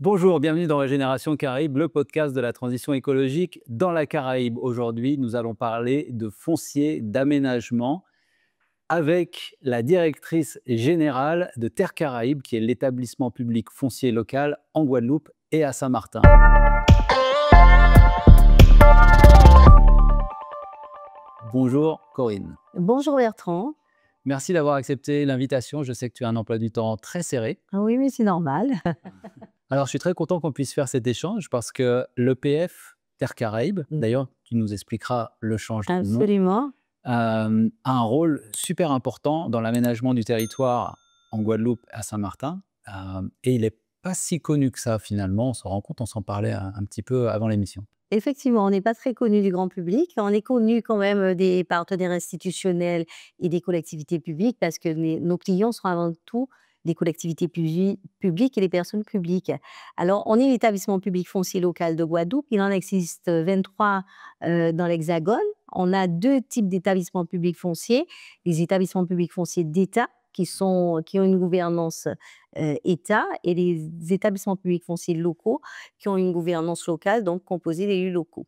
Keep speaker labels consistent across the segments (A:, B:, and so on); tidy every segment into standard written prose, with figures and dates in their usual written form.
A: Bonjour, bienvenue dans Régénération Caraïbe, le podcast de la transition écologique dans la Caraïbe. Aujourd'hui, nous allons parler de foncier, d'aménagement avec la directrice générale de Terre Caraïbe, qui est l'établissement public foncier local en Guadeloupe et à Saint-Martin. Bonjour Corinne.
B: Bonjour Bertrand.
A: Merci d'avoir accepté l'invitation. Je sais que tu as un emploi du temps très serré.
B: Ah oui, mais c'est normal.
A: Alors, je suis très content qu'on puisse faire cet échange parce que l'EPF Terre Caraïbe, d'ailleurs, tu nous expliqueras le changement de nom,
B: Absolument.
A: a un rôle super important dans l'aménagement du territoire en Guadeloupe à Saint-Martin. Et il n'est pas si connu que ça, finalement. On s'en rend compte, on s'en parlait un petit peu avant l'émission.
B: Effectivement, on n'est pas très connu du grand public. On est connu quand même des partenaires institutionnels et des collectivités publiques parce que nos clients sont avant tout des collectivités publiques et les personnes publiques. Alors, on est l'établissement public foncier local de Guadeloupe. Il en existe 23 dans l'Hexagone. On a deux types d'établissements publics fonciers. Les établissements publics fonciers d'État qui ont une gouvernance État et les établissements publics fonciers locaux qui ont une gouvernance locale, donc composée d'élus locaux.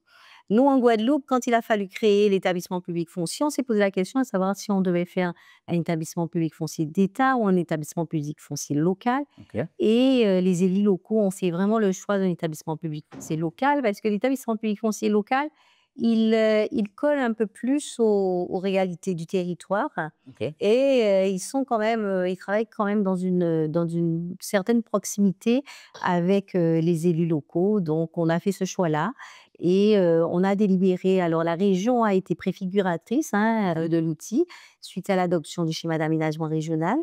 B: Nous, en Guadeloupe, quand il a fallu créer l'établissement public foncier, on s'est posé la question à savoir si on devait faire un établissement public foncier d'État ou un établissement public foncier local.
A: Ok.
B: Et les élus locaux ont fait vraiment le choix d'un établissement public foncier local parce que l'établissement public foncier local, il colle un peu plus aux réalités du territoire.
A: Ok.
B: Et ils travaillent quand même dans une certaine proximité avec les élus locaux. Donc, on a fait ce choix-là et on a délibéré. Alors, la région a été préfiguratrice de l'outil suite à l'adoption du schéma d'aménagement régional.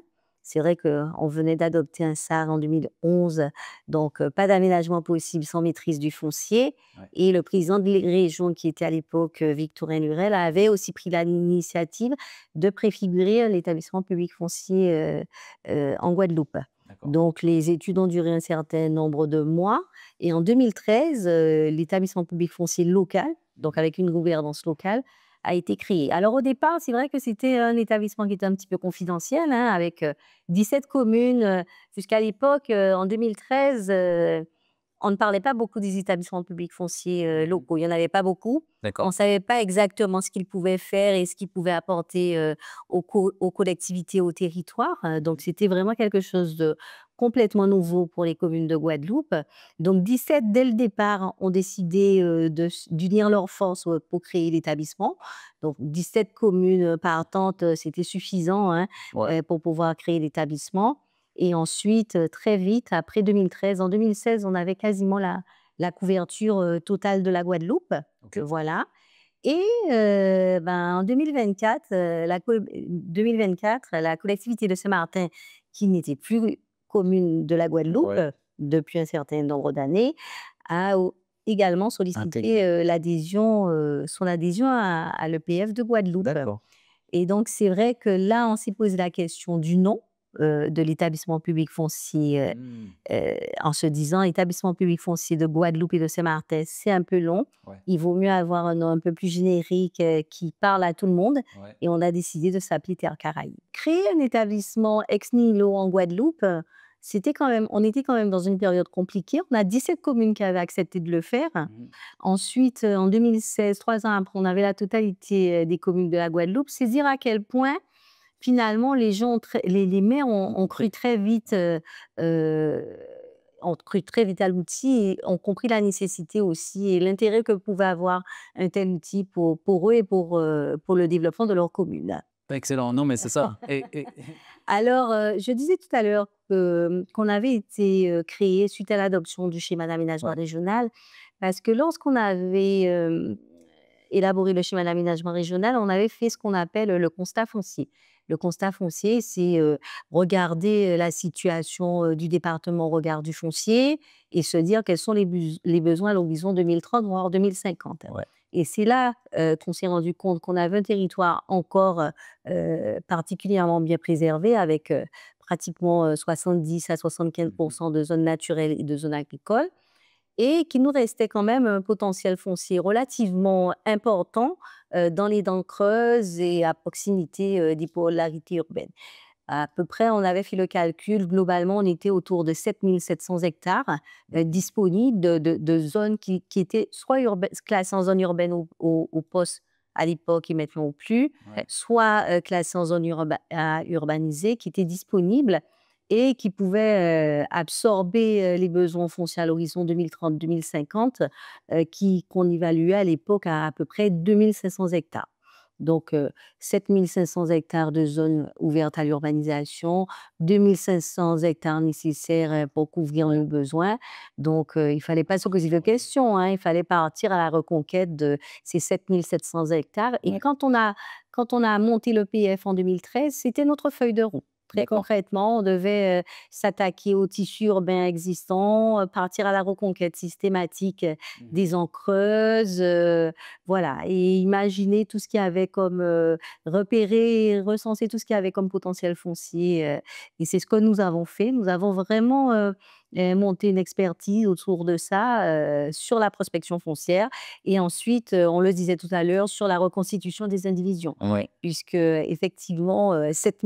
B: C'est vrai qu'on venait d'adopter un SAR en 2011, donc pas d'aménagement possible sans maîtrise du foncier.
A: Ouais.
B: Et le président de la région, qui était à l'époque Victorin Lurel, avait aussi pris l'initiative de préfigurer l'établissement public foncier en Guadeloupe.
A: D'accord.
B: Donc, les études ont duré un certain nombre de mois. Et en 2013, l'établissement public foncier local, donc avec une gouvernance locale, a été créé. Alors, au départ, c'est vrai que c'était un établissement qui était un petit peu confidentiel, avec 17 communes. Jusqu'à l'époque, en 2013, on ne parlait pas beaucoup des établissements publics fonciers locaux. Il n'y en avait pas beaucoup.
A: D'accord.
B: On ne savait pas exactement ce qu'ils pouvaient faire et ce qu'ils pouvaient apporter aux collectivités, au territoire. Donc, c'était vraiment quelque chose de complètement nouveau pour les communes de Guadeloupe. Donc, 17, dès le départ, ont décidé d'unir leurs forces pour créer l'établissement. Donc, 17 communes partantes, c'était suffisant
A: Ouais.
B: pour pouvoir créer l'établissement. Et ensuite, très vite, après 2013, en 2016, on avait quasiment la couverture totale de la Guadeloupe.
A: Ok.
B: Voilà. Et en 2024, 2024, la collectivité de Saint-Martin, qui n'était plus commune de la Guadeloupe
A: Ouais.
B: depuis un certain nombre d'années, a également sollicité son adhésion à l'EPF de Guadeloupe.
A: D'accord.
B: Et donc, c'est vrai que là, on s'est posé la question du nom de l'établissement public foncier en se disant établissement public foncier de Guadeloupe et de Saint-Martin, c'est un peu long.
A: Ouais.
B: Il vaut mieux avoir un nom un peu plus générique qui parle à tout le monde.
A: Ouais.
B: Et on a décidé de s'appeler Terre Caraïbe. Créer un établissement ex nihilo en Guadeloupe, on était quand même dans une période compliquée. On a 17 communes qui avaient accepté de le faire. Ensuite, en 2016, 3 ans après, on avait la totalité des communes de la Guadeloupe. C'est dire à quel point, finalement, les maires ont cru très vite à l'outil et ont compris la nécessité aussi et l'intérêt que pouvait avoir un tel outil pour eux et pour le développement de leur commune.
A: Excellent. Non, mais c'est ça.
B: Alors, je disais tout à l'heure qu'on avait été créé suite à l'adoption du schéma d'aménagement
A: Ouais.
B: régional, parce que lorsqu'on avait élaboré le schéma d'aménagement régional, on avait fait ce qu'on appelle le constat foncier. Le constat foncier, c'est regarder la situation du département au regard du foncier et se dire quels sont les besoins à l'horizon 2030, voire 2050.
A: Ouais.
B: Et c'est là qu'on s'est rendu compte qu'on avait un territoire encore particulièrement bien préservé avec pratiquement 70 à 75% de zones naturelles et de zones agricoles et qu'il nous restait quand même un potentiel foncier relativement important dans les dents creuses et à proximité des polarités urbaines. À peu près, on avait fait le calcul, globalement, on était autour de 7 700 hectares disponibles de zones qui étaient soit classées en zone urbaine au poste à l'époque et maintenant plus,
A: Ouais.
B: soit classées en zone urbanisée, qui étaient disponibles et qui pouvaient absorber les besoins fonciers à l'horizon 2030-2050, qu'on évaluait à l'époque à peu près 2500 hectares. Donc, 7 500 hectares de zones ouvertes à l'urbanisation, 2 500 hectares nécessaires pour couvrir le besoin. Donc, il ne fallait pas se poser de questions, hein, il fallait partir à la reconquête de ces 7 700 hectares. Et
A: Ouais.
B: quand on a monté le PF en 2013, c'était notre feuille de route. Très
A: D'accord.
B: concrètement, on devait s'attaquer aux tissus urbains existants, partir à la reconquête systématique des encres creuses, voilà, et imaginer tout ce qu'il y avait comme, repérer et recenser tout ce qu'il y avait comme potentiel foncier, et c'est ce que nous avons fait. Nous avons vraiment, monté une expertise autour de ça, sur la prospection foncière et ensuite, on le disait tout à l'heure, sur la reconstitution des indivisions.
A: Ouais.
B: Puisque effectivement, 7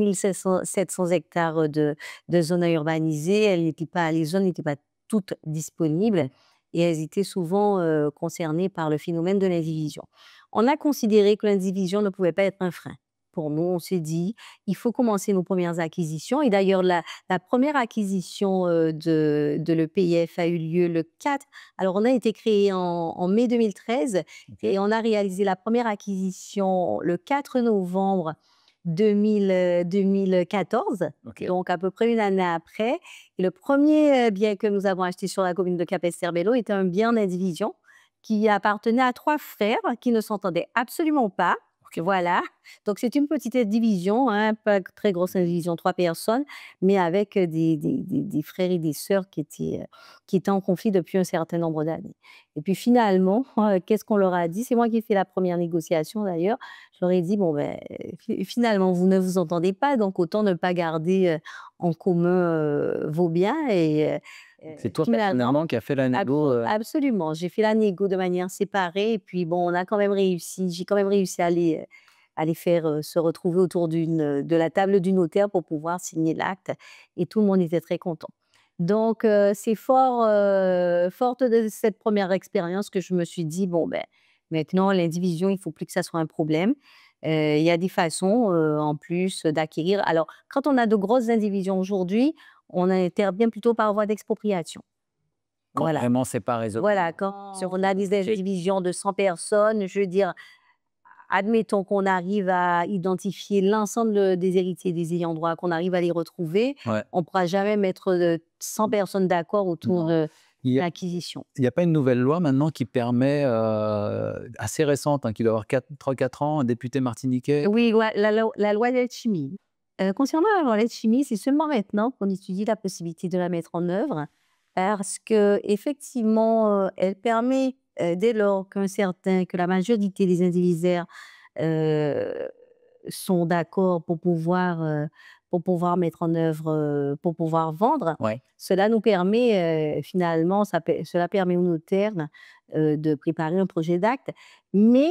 B: 700 hectares de zones à urbaniser, les zones n'étaient pas toutes disponibles et elles étaient souvent, concernées par le phénomène de l'indivision. On a considéré que l'indivision ne pouvait pas être un frein. Pour nous, on s'est dit: «Il faut commencer nos premières acquisitions» et d'ailleurs la première acquisition, de l'EPIF a eu lieu le 4. Alors on a été créé en mai 2013
A: OK.
B: et on a réalisé la première acquisition le 4 novembre 2014,
A: OK.
B: donc à peu près une année après. Et le premier bien que nous avons acheté sur la commune de Capesterbello était un bien en indivision qui appartenait à 3 frères qui ne s'entendaient absolument pas.
A: OK.
B: Voilà, donc c'est une petite division, hein, pas très grosse indivision, 3 personnes, mais avec des frères et des sœurs qui étaient en conflit depuis un certain nombre d'années. Et puis finalement, qu'est-ce qu'on leur a dit? C'est moi qui ai fait la première négociation d'ailleurs. Je leur ai dit: «Bon, ben, finalement, vous ne vous entendez pas, donc autant ne pas garder, en commun, vos biens» et
A: C'est toi
B: finalement
A: personnellement qui as fait la négo,
B: absolument, j'ai fait la négo de manière séparée et puis bon, on a quand même réussi j'ai quand même réussi à les faire, se retrouver autour de la table du notaire pour pouvoir signer l'acte et tout le monde était très content. Donc c'est forte de cette première expérience que je me suis dit: «Bon, ben, maintenant l'indivision, il faut plus que ça soit un problème». Il y a des façons, en plus d'acquérir alors quand on a de grosses indivisions aujourd'hui, on intervient plutôt par voie d'expropriation.
A: quand
B: Voilà.
A: vraiment c'est pas raisonnable.
B: Voilà, quand si on a des indivisions de 100 personnes, je veux dire, admettons qu'on arrive à identifier l'ensemble des héritiers, des ayants droit, qu'on arrive à les retrouver,
A: Ouais.
B: on ne pourra jamais mettre, 100 personnes d'accord autour
A: Non.
B: de
A: Il y a
B: l'acquisition.
A: il y a pas une nouvelle loi maintenant qui permet, assez récente, hein, qui doit avoir 3-4 ans, un député martiniquais.
B: Oui, ouais, la loi Letchimy. Concernant la loi Letchimy, c'est seulement maintenant qu'on étudie la possibilité de la mettre en œuvre parce qu'effectivement, elle permet, dès lors que la majorité des indivisaires, heu, sont d'accord pour pouvoir mettre en œuvre, pour pouvoir vendre,
A: Ouais.
B: cela nous permet, finalement, cela permet aux notaires, de préparer un projet d'acte. Mais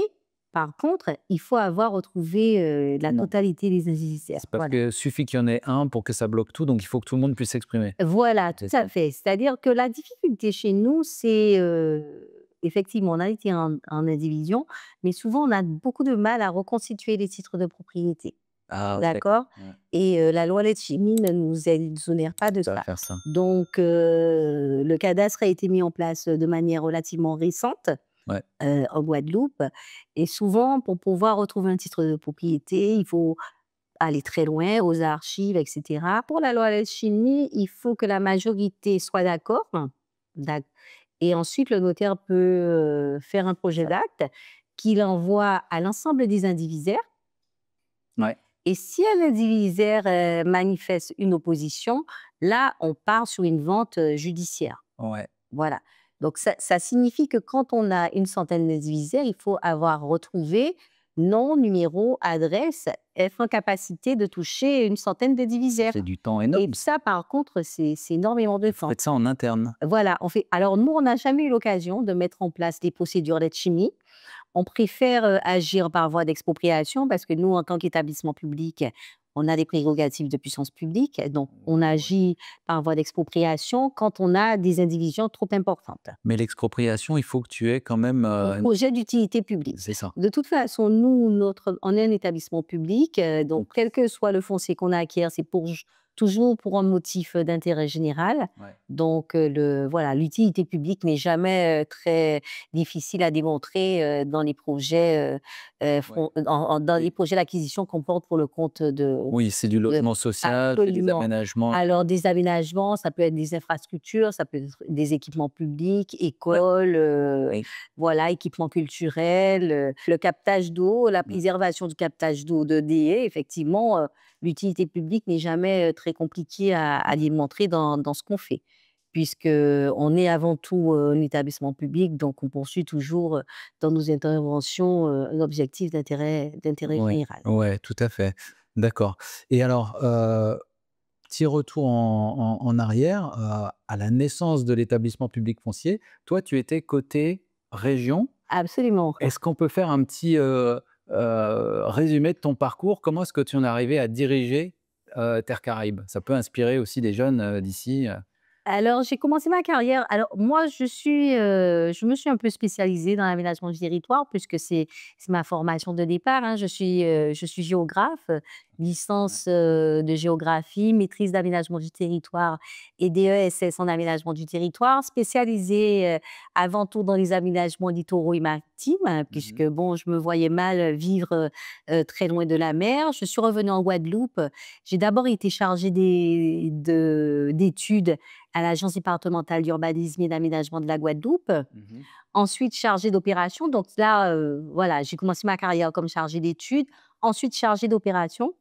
B: par contre, il faut avoir retrouvé, la
A: Non.
B: totalité des indivisaires.
A: C'est parce
B: Voilà.
A: que suffit qu'il y en ait un pour que ça bloque tout, donc il faut que tout le monde puisse s'exprimer.
B: Voilà, tout
A: C'est ça.
B: à fait. C'est-à-dire que la difficulté chez nous, c'est, effectivement, on a été en indivision, mais souvent on a beaucoup de mal à reconstituer les titres de propriété.
A: Ah OK.
B: D'accord?
A: Ouais,
B: Et la loi Letchimy ne nous exonère pas de
A: ça va
B: ça.
A: faire ça.
B: Donc le cadastre a été mis en place de manière relativement récente,
A: Ouais.
B: en Guadeloupe et souvent pour pouvoir retrouver un titre de propriété, il faut aller très loin, aux archives et cetera. Pour la loi Letchimy, il faut que la majorité soit d'accord, d'ac et ensuite le notaire peut, faire un projet d'acte qu'il envoie à l'ensemble des indivisaires
A: Ouais.
B: et si un indivisaire, manifeste une opposition, là, on part sur une vente, judiciaire.
A: Ouais.
B: Voilà. Donc ça signifie que quand on a une centaine d'indivisaires, il faut avoir retrouvé nom, numéro, adresse, être en capacité de toucher une centaine d'indivisaires.
A: C'est du temps
B: Et
A: énorme.
B: ça, par contre, c'est énormément de
A: Vous
B: temps.
A: faites ça en interne.
B: Voilà, on fait alors nous, on n'a jamais eu l'occasion de mettre en place des procédures d'alchimie. On préfère agir par voie d'expropriation parce que nous, en tant qu'établissement public, on a des prérogatives de puissance publique. Donc, on
A: Ouais.
B: agit par voie d'expropriation quand on a des indivisions trop importantes.
A: Mais l'expropriation, il faut que tu aies quand même,
B: Un projet d'utilité publique.
A: c'est ça.
B: De toute façon, nous, on est un établissement public, donc
A: Donc
B: quel que soit le foncier qu'on acquiert, c'est toujours pour un motif d'intérêt général.
A: ouais,
B: Donc, voilà, l'utilité publique n'est jamais très difficile à démontrer dans les projets,
A: ouais.
B: dans
A: Et
B: les projets d'acquisition qu'on porte pour le compte
A: oui, c'est du
B: de-
A: logement social, c'est des
B: absolument.
A: aménagements.
B: Alors, des aménagements, ça peut être des infrastructures, ça peut être des équipements publics,
A: Ouais.
B: écoles,
A: Oui.
B: voilà, équipements culturels, le captage d'eau, la
A: Mmh.
B: préservation du captage d'eau de déchets. Effectivement, l'utilité publique n'est jamais très compliquée à
A: Ouais.
B: démontrer dans ce qu'on fait, puisque on est avant tout un établissement public, donc on poursuit toujours dans nos interventions un objectif d'intérêt
A: Ouais,
B: général.
A: ouais, tout à fait. D'accord. Et alors, petit retour en arrière, à la naissance de l'établissement public foncier, toi, tu étais côté région.
B: Absolument.
A: Est-ce qu'on peut faire un petit, résumé de ton parcours? Comment est-ce que tu en es arrivé à diriger, Terre Caraïbes? Ça peut inspirer aussi des jeunes, d'ici.
B: Alors, j'ai commencé ma carrière. Alors, moi, je me suis un peu spécialisée dans l'aménagement du territoire, puisque c'est ma formation de départ, hein. Je suis géographe,
A: Ouais.
B: licence de géographie, maîtrise d'aménagement du territoire et DESS en aménagement du territoire, spécialisée avant tout dans les aménagements littoraux et maritimes, hein,
A: Mmh.
B: puisque bon, je me voyais mal vivre très loin de la mer. Je suis revenue en Guadeloupe. J'ai d'abord été chargée d'études à l'Agence départementale d'urbanisme et d'aménagement de la Guadeloupe.
A: Mmh.
B: Ensuite, chargée d'opération. Donc là, voilà, j'ai commencé ma carrière comme chargée d'études. Ensuite, chargée d'opération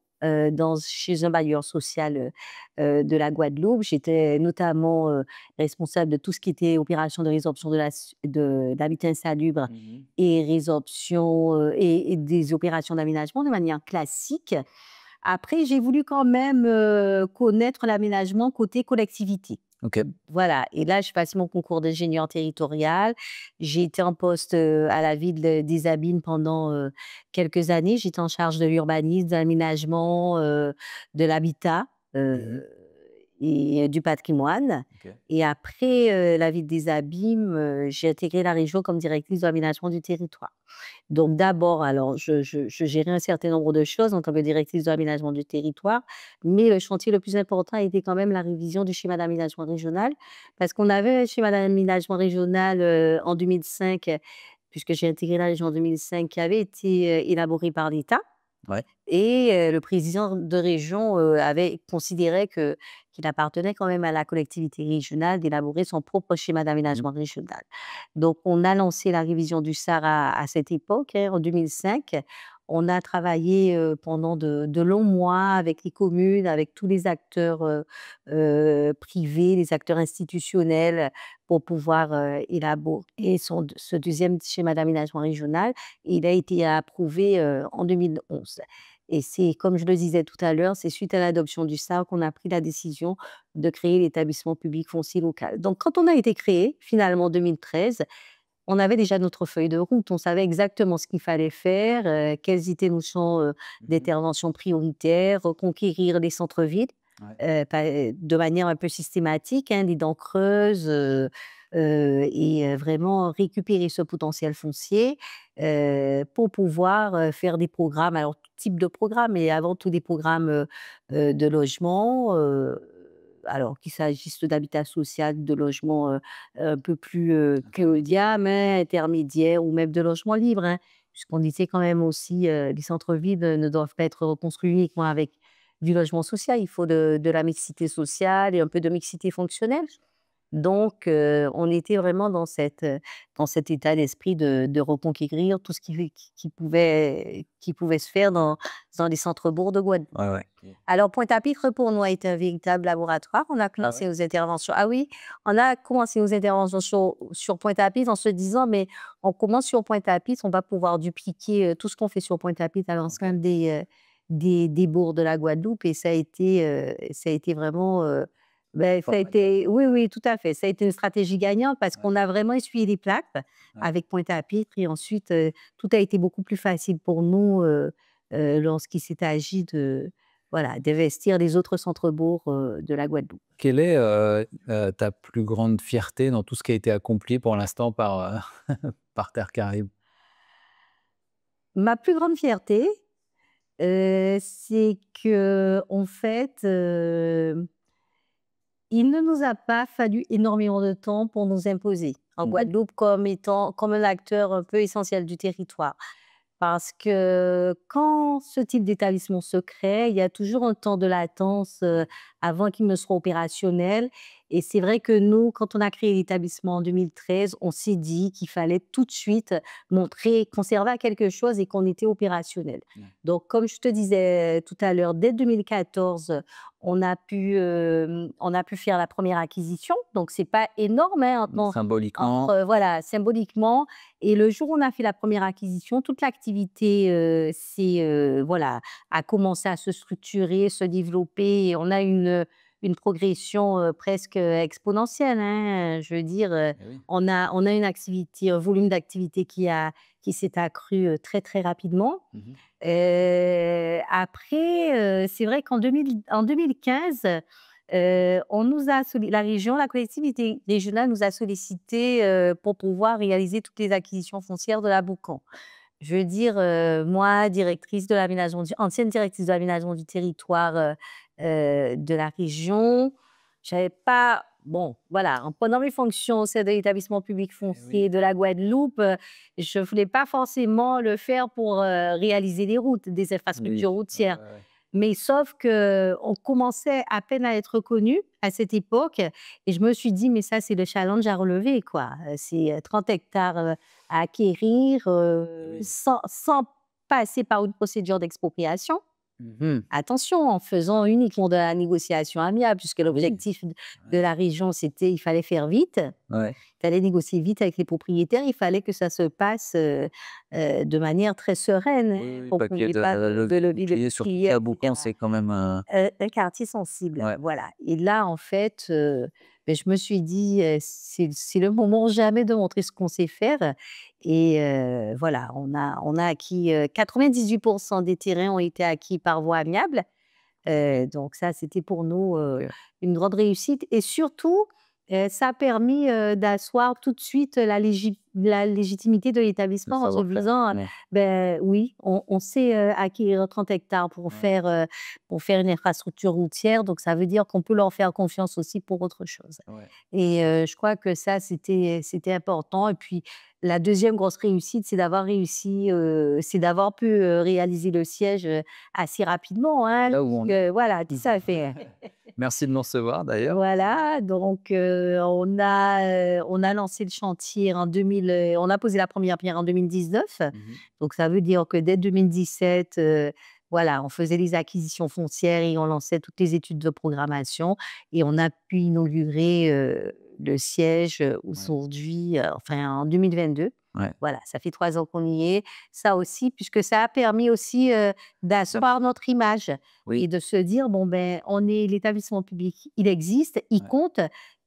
B: chez un bailleur social de la Guadeloupe. J'étais notamment responsable de tout ce qui était opération de résorption d'habitat insalubre
A: Mmh.
B: et résorption et des opérations d'aménagement de manière classique. Après, j'ai voulu quand même connaître l'aménagement côté collectivité.
A: OK.
B: Voilà, et là, je passé mon concours d'ingénieur territorial. J'ai été en poste, à la ville des Abines pendant, quelques années. J'étais en charge de l'urbanisme, de l'aménagement, de l'habitat,
A: Mmh.
B: et du patrimoine.
A: OK.
B: Et après, la ville des Abîmes, j'ai intégré la région comme directrice de l'aménagement du territoire. Donc d'abord, alors je gérais un certain nombre de choses en tant que directrice de l'aménagement du territoire, mais le chantier le plus important a été quand même la révision du schéma d'aménagement régional, parce qu'on avait un schéma d'aménagement régional, en 2005, puisque j'ai intégré la région en 2005, qui avait été, élaboré par l'État.
A: Ouais.
B: Et le président de région, avait considéré qu'il appartenait quand même à la collectivité régionale d'élaborer son propre schéma
A: Mmh.
B: d'aménagement régional. Donc on a lancé la révision du SAR à cette époque, hein, en 2005. On a travaillé, pendant de longs mois avec les communes, avec tous les acteurs, privés, les acteurs institutionnels pour pouvoir, élaborer ce deuxième schéma d'aménagement régional. Il a été approuvé, en 2011. Et c'est comme je le disais tout à l'heure, c'est suite à l'adoption du SAR qu'on a pris la décision de créer l'établissement public foncier local. Donc quand on a été créé, finalement en 2013, on avait déjà notre feuille de route. On savait exactement ce qu'il fallait faire, quels étaient nos champs,
A: Mmh.
B: d'intervention prioritaires, reconquérir les centres-villes,
A: Ouais.
B: de manière un peu systématique, hein, les dents creuses, et vraiment récupérer ce potentiel foncier, pour pouvoir, faire des programmes. Alors, tout type de programmes, mais avant tout des programmes, de logement, alors qu'il s'agisse d'habitat social, de logement, un peu plus, haut de
A: Intermédiaire.
B: gamme, hein, intermédiaire ou même de logement libre, hein. Puisqu'on disait quand même aussi, les centres-villes, ne doivent pas être reconstruits uniquement avec du logement social. Il faut de la mixité sociale et un peu de mixité fonctionnelle. Donc, on était vraiment dans cet état d'esprit de reconquérir tout ce qui pouvait se faire dans les centres-bourgs de Guadeloupe.
A: Ouais, ouais.
B: Alors Pointe-à-Pitre, pour nous, a été un véritable laboratoire. On a
A: Ah ouais?
B: commencé aux interventions, ah oui, on a commencé nos interventions sur Pointe-à-Pitre en se disant: «Mais on commence sur Pointe-à-Pitre, on va pouvoir dupliquer, tout ce qu'on fait sur Pointe-à-Pitre à
A: OK.
B: l'ensemble des bourgs de la Guadeloupe», et ça a été vraiment, Ben, ça a été oui, oui, tout à fait. Ça a été une stratégie gagnante parce
A: Ouais,
B: qu'on a vraiment essuyé les plaques
A: ouais.
B: avec Pointe-à-Pitre et ensuite, tout a été beaucoup plus facile pour nous, lorsqu'il s'est agi de, voilà, d'investir les autres centres-bourgs, de la Guadeloupe.
A: Quelle est, ta plus grande fierté dans tout ce qui a été accompli pour l'instant par, par Terre Caraïbes?
B: Ma plus grande fierté, c'est qu'en fait, il ne nous a pas fallu énormément de temps pour nous imposer en
A: Mmh.
B: Guadeloupe comme un acteur un peu essentiel du territoire. Parce que quand ce type d'établissement se crée, il y a toujours un temps de latence, avant qu'il ne soit opérationnel et c'est vrai que nous, quand on a créé l'établissement en 2013, on s'est dit qu'il fallait tout de suite montrer qu'on servait à quelque chose et qu'on était opérationnel.
A: Ouais.
B: Donc comme je te disais tout à l'heure, dès 2014, on a pu faire la première acquisition, donc c'est pas énorme, hein,
A: Symboliquement,
B: voilà, symboliquement et le jour où on a fait la première acquisition, toute l'activité, voilà, a commencé à se structurer, se développer et on a une progression, presque, exponentielle, hein. Je veux dire,
A: eh oui.
B: on a une activité, un volume d'activité qui s'est accru, très, très rapidement.
A: Mmh.
B: Après, c'est vrai en 2015, on nous a la région, la collectivité régionale nous a sollicité, pour pouvoir réaliser toutes les acquisitions foncières de la Boucan. Je veux dire, moi, ancienne directrice de l'aménagement du territoire, de la région, j'avais pas bon, voilà, en prenant mes fonctions au sein de l'établissement public
A: Eh oui.
B: foncier de la Guadeloupe, je voulais pas forcément le faire pour, réaliser des routes, des
A: Oui.
B: infrastructures
A: Ouais, ouais,
B: routières.
A: ouais.
B: Mais sauf qu'on commençait à peine à être reconnus à cette époque et je me suis dit: «Mais ça, c'est le challenge à relever, quoi». C'est, 30 hectares, à acquérir,
A: Eh oui.
B: sans passer par une procédure d'expropriation.
A: Mmh.
B: Attention, en faisant uniquement de la négociation amiable puisque
A: Oui.
B: l'objectif de
A: Ouais.
B: la région, c'était il fallait faire vite.
A: Ouais.
B: Il fallait négocier vite avec les propriétaires, il fallait que ça se passe, de manière très sereine,
A: Oui,
B: hein,
A: oui,
B: pour
A: pas
B: qu'il
A: qu'il y
B: n'y
A: ait
B: ait
A: de
B: pas de
A: levier
B: lobby de
A: bouclier, surtout
B: crières
A: qu'à
B: et
A: Boucan,
B: cetera.
A: c'est quand même,
B: Un quartier sensible,
A: ouais.
B: voilà et là, en fait, beh, je me suis dit, «C'est le moment ou jamais de montrer ce qu'on sait faire» et voilà, on a acquis, 98 des terrains ont été acquis par voie amiable. Donc ça, c'était pour nous,
A: OK.
B: une grande réussite et surtout, ça a permis, d'asseoir tout de suite la légitimité de
A: Le
B: l'établissement en se
A: savoir-faire.
B: disant,
A: Ouais.
B: «Ben oui, on sait, acquérir 30 hectares
A: Ouais.
B: pour faire une infrastructure routière, donc ça veut dire qu'on peut leur faire confiance aussi pour autre chose»
A: Ouais.
B: et je crois que ça, c'était important et puis la deuxième grosse réussite, c'est d'avoir pu, réaliser le siège, assez rapidement, hein,
A: Là où on est.
B: puisque voilà, ça fait
A: Merci de nous recevoir d'ailleurs.
B: voilà, donc on a lancé le chantier on a posé la première pierre en 2019.
A: Mmh.
B: Donc ça veut dire que dès 2017, voilà, on faisait les acquisitions foncières et on lançait toutes les études de programmation et on a pu inaugurer, le siège,
A: Ouais.
B: aujourd'hui, enfin en 2022.
A: Ouais.
B: Voilà, ça fait 3 ans qu'on y est. Ça aussi, puisque ça a permis aussi, d'asseoir notre image
A: Oui.
B: et de se dire: «Bon, ben, on est l'établissement public, il existe, il
A: Ouais.
B: compte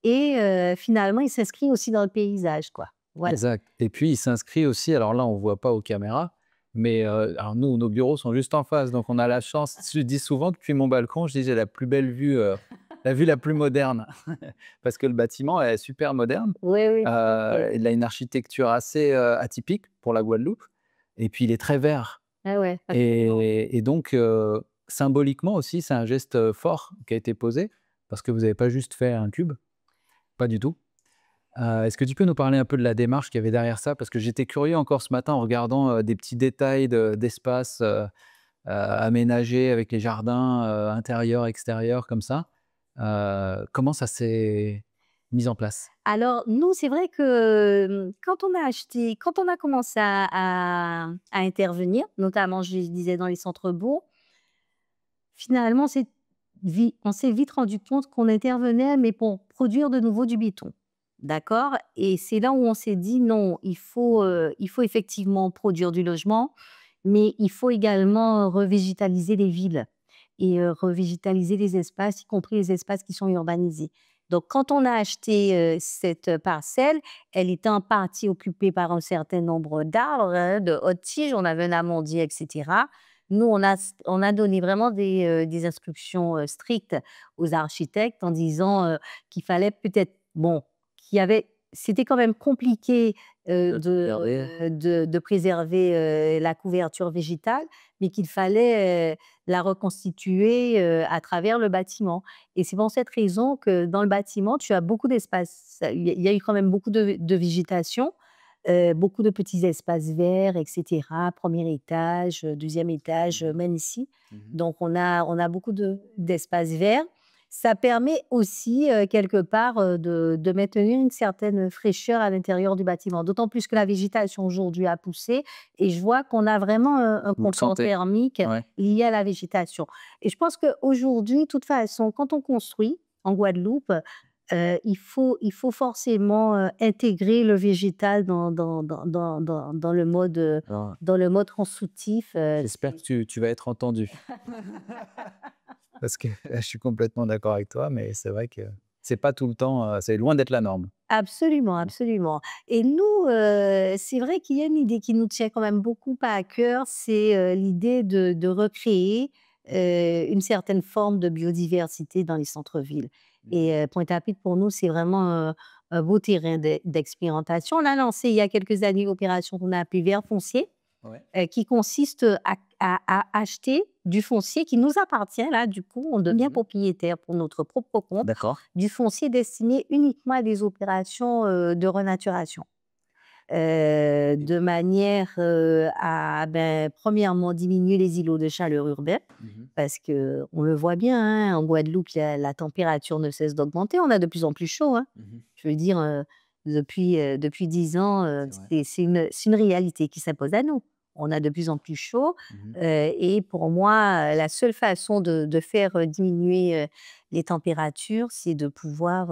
B: et finalement, il s'inscrit aussi dans le paysage, quoi». Voilà.
A: Exact et puis il s'inscrit aussi alors là, on ne voit pas aux caméras, mais alors nous, nos bureaux sont juste en face, donc on a la chance je dis souvent que depuis mon balcon, je dis: «J'ai la plus belle vue, la vue la plus moderne». Parce que le bâtiment est super moderne,
B: Oui, oui, tout à fait.
A: il a une architecture assez, atypique pour la Guadeloupe et puis il est très vert
B: Ah ouais, absolument.
A: et donc symboliquement aussi, c'est un geste, fort qui a été posé parce que vous n'avez pas juste fait un cube, pas du tout. Est-ce que tu peux nous parler un peu de la démarche qu'il y avait derrière ça? Parce que j'étais curieux encore ce matin en regardant, des petits détails d'espace, aménagés avec les jardins, intérieurs, extérieurs comme ça. Comment ça s'est mis en place?
B: Alors nous, c'est vrai que, quand on a commencé à intervenir, notamment je disais dans les centres-bourgs, finalement on s'est vite rendu compte qu'on intervenait, mais pour produire de nouveau du béton. D'accord? Et c'est là où on s'est dit: «Non, il faut effectivement produire du logement, mais il faut également revégétaliser les villes». et revégétaliser les espaces, y compris les espaces qui sont urbanisés. Donc quand on a acheté, cette parcelle, elle était en partie occupée par un certain nombre d'arbres, hein, de hautes tiges, on avait un amandier et cetera. Nous, on a donné vraiment des instructions, strictes aux architectes en disant, qu'il fallait peut-être bon, qu'il y avait c'était quand même compliqué, de préserver, la couverture végétale, mais qu'il fallait, la reconstituer, à travers le bâtiment. Et c'est pour cette raison que dans le bâtiment, tu as beaucoup d'espace. Il y a eu quand même beaucoup de végétation, beaucoup de petits espaces verts et cetera. 1er étage, 2e étage,
A: Mmh.
B: même ici.
A: Mmh.
B: Donc on a beaucoup d'espaces verts. Ça permet aussi, quelque part, de maintenir une certaine fraîcheur à l'intérieur du bâtiment. D'autant plus que la végétation aujourd'hui a poussé et je vois qu'on a vraiment un
A: Vous le
B: confort
A: sentez?
B: thermique
A: Ouais.
B: lié à la végétation. Et je pense qu'aujourd'hui, de toute façon, quand on construit en Guadeloupe, il faut forcément, intégrer le végétal
A: Alors,
B: dans le mode constructif,
A: j'espère que tu vas être entendu. Parce que je suis complètement d'accord avec toi, mais c'est vrai que c'est pas tout le temps, c'est loin d'être la norme.
B: Absolument, absolument. Et nous, c'est vrai qu'il y a une idée qui nous tient quand même beaucoup à cœur, c'est, l'idée de recréer, une certaine forme de biodiversité dans les centres-villes.
A: Mmh.
B: Et Pointe-à-Pitre, pour nous, c'est vraiment, un beau terrain d'expérimentation. On a lancé il y a quelques années l'opération qu'on a appelée Vert foncier,
A: Ouais.
B: qui consiste à acheter du foncier qui nous appartient. Là, du coup, on devient
A: Mmh.
B: propriétaire pour notre propre compte
A: D'accord.
B: du foncier destiné uniquement à des opérations, de renaturation.
A: Et
B: De manière, à, ben, premièrement, diminuer les îlots de chaleur urbains
A: mmh.
B: parce qu'on le voit bien, hein, en Guadeloupe, la température ne cesse d'augmenter. On a de plus en plus chaud, hein.
A: Mmh.
B: Je veux dire, depuis 10 ans,
A: C'est vrai.
B: c'est une réalité qui s'impose à nous. On a de plus en plus chaud,
A: Mmh.
B: et pour moi, la seule façon de faire, diminuer, les températures, c'est de pouvoir,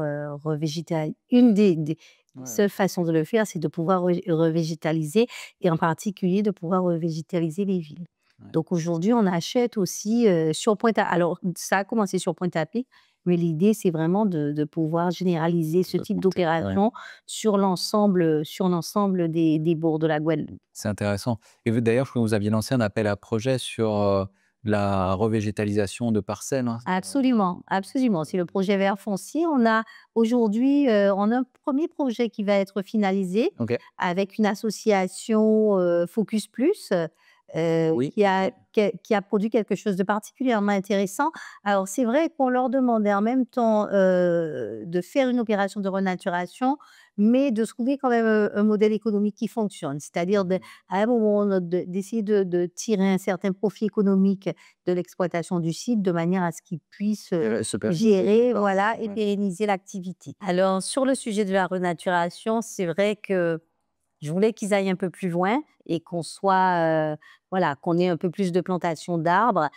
B: une des
A: Ouais, ouais.
B: seules façons de le faire, c'est de pouvoir revégétaliser et en particulier de pouvoir revégétaliser les villes.
A: Ouais.
B: Donc aujourd'hui, on achète aussi, sur Pointe à alors ça a commencé sur Pointe-à-Pitre, mais l'idée, c'est vraiment de pouvoir généraliser ce type
A: D'augmenter. Ouais.
B: d'opération sur l'ensemble des bourgs de la Guadeloupe.
A: C'est intéressant et vous d'ailleurs, je crois que vous aviez lancé un appel à projets sur, la revégétalisation de parcelles, hein?
B: Absolument, absolument. C'est le projet vert foncier. On a aujourd'hui, on a un premier projet qui va être finalisé
A: OK.
B: avec une association, Focus Plus,
A: Oui.
B: qui a produit quelque chose de particulièrement intéressant. Alors c'est vrai qu'on leur demandait en même temps, de faire une opération de renaturation, mais de trouver quand même, un modèle économique qui fonctionne. C'est-à-dire
A: Mmh.
B: à un moment d'essayer de tirer un certain profit économique de l'exploitation du site, de manière à ce qu'ils puissent,
A: Se pérenniser quelque
B: gérer,
A: part.
B: voilà, et
A: Ouais.
B: pérenniser l'activité. Alors sur le sujet de la renaturation, c'est vrai que je voulais qu'ils aillent un peu plus loin et qu'on soit, voilà, qu'on ait un peu plus de plantations d'arbres.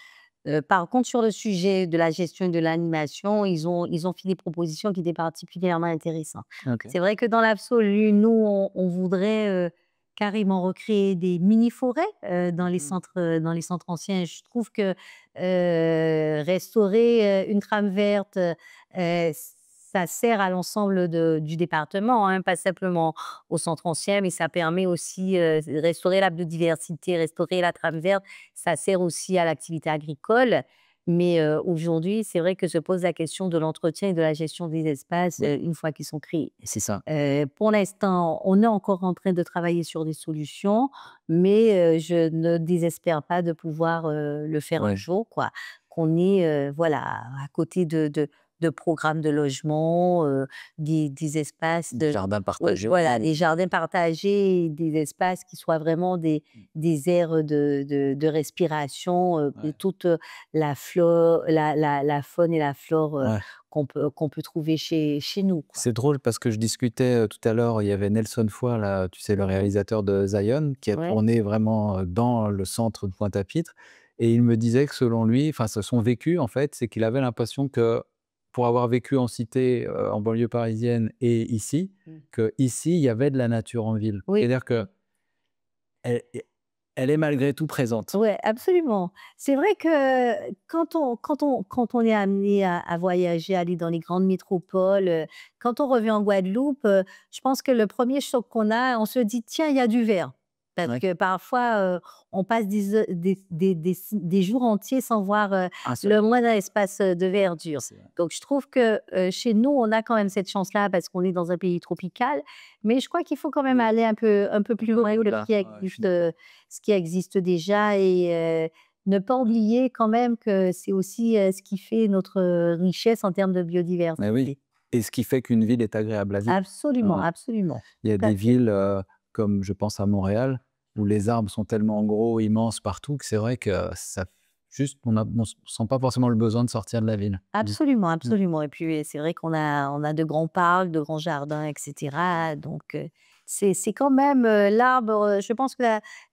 B: Par contre, sur le sujet de la gestion et de l'animation, ils ont fait des propositions qui étaient particulièrement intéressantes.
A: OK.
B: C'est vrai que dans l'absolu, nous, on voudrait, carrément recréer des mini-forêts,
A: Mmh.
B: dans les centres anciens. Je trouve que, restaurer, une trame verte, ça sert à l'ensemble du département, hein, pas simplement au centre ancien, mais ça permet aussi, de restaurer la biodiversité, restaurer la trame verte. Ça sert aussi à l'activité agricole, mais aujourd'hui, c'est vrai que se pose la question de l'entretien et de la gestion des espaces,
A: Oui,
B: une fois qu'ils sont créés.
A: c'est ça.
B: Pour l'instant, on est encore en train de travailler sur des solutions, mais je ne désespère pas de pouvoir, le faire un
A: Ouais.
B: jour, quoi. Qu'on ait, voilà, à côté de programmes de logement, des espaces de
A: Jardin
B: oui,
A: partagé
B: voilà,
A: aussi.
B: des jardins partagés, des espaces qui soient vraiment des aires de respiration, de
A: Ouais.
B: toute, la faune et la flore,
A: Ouais.
B: qu'on peut trouver chez nous, quoi.
A: C'est drôle parce que je discutais, tout à l'heure, il y avait Nelson Foy là, tu sais, le réalisateur de Zion, qui a
B: Ouais.
A: tourné vraiment, dans le centre de Pointe-à-Pitre et il me disait que selon lui, enfin, son vécu en fait, c'est qu'il avait l'impression que pour avoir vécu en cité, en banlieue parisienne et ici,
B: Mmh.
A: qu'ici, il y avait de la nature en ville.
B: Oui.
A: C'est-à-dire qu'elle elle est malgré tout présente.
B: Ouais, absolument. C'est vrai que quand on est amené à voyager, à aller dans les grandes métropoles, quand on revient en Guadeloupe, je pense que le premier choc qu'on a, on se dit: «Tiens, il y a du vert». Parce
A: Ouais.
B: que parfois, on passe des jours entiers sans voir,
A: Un seul.
B: le moindre espace, de verdure.
A: C'est vrai.
B: Donc je trouve que, chez nous, on a quand même cette chance-là parce qu'on est dans un pays tropical. Mais je crois qu'il faut quand même
A: Oui.
B: aller un peu plus
A: On va
B: loin que
A: au-delà. Ouais, je suis d'accord.
B: ce qui existe déjà et ne pas oublier quand même que c'est aussi, ce qui fait notre, richesse en termes de
A: Mais oui,
B: biodiversité.
A: et ce qui fait qu'une ville est agréable à vivre.
B: Absolument,
A: Ouais.
B: absolument.
A: Il y a
B: Tout à
A: des
B: fait.
A: villes, comme je pense à Montréal, où les arbres sont tellement gros, immenses partout, que c'est vrai que ça juste on sent pas forcément le besoin de sortir de la ville. Mmh.
B: Absolument,
A: Mmh.
B: absolument et puis, c'est vrai on a de grands parcs, de grands jardins et cetera donc c'est quand même, l'arbre, je pense que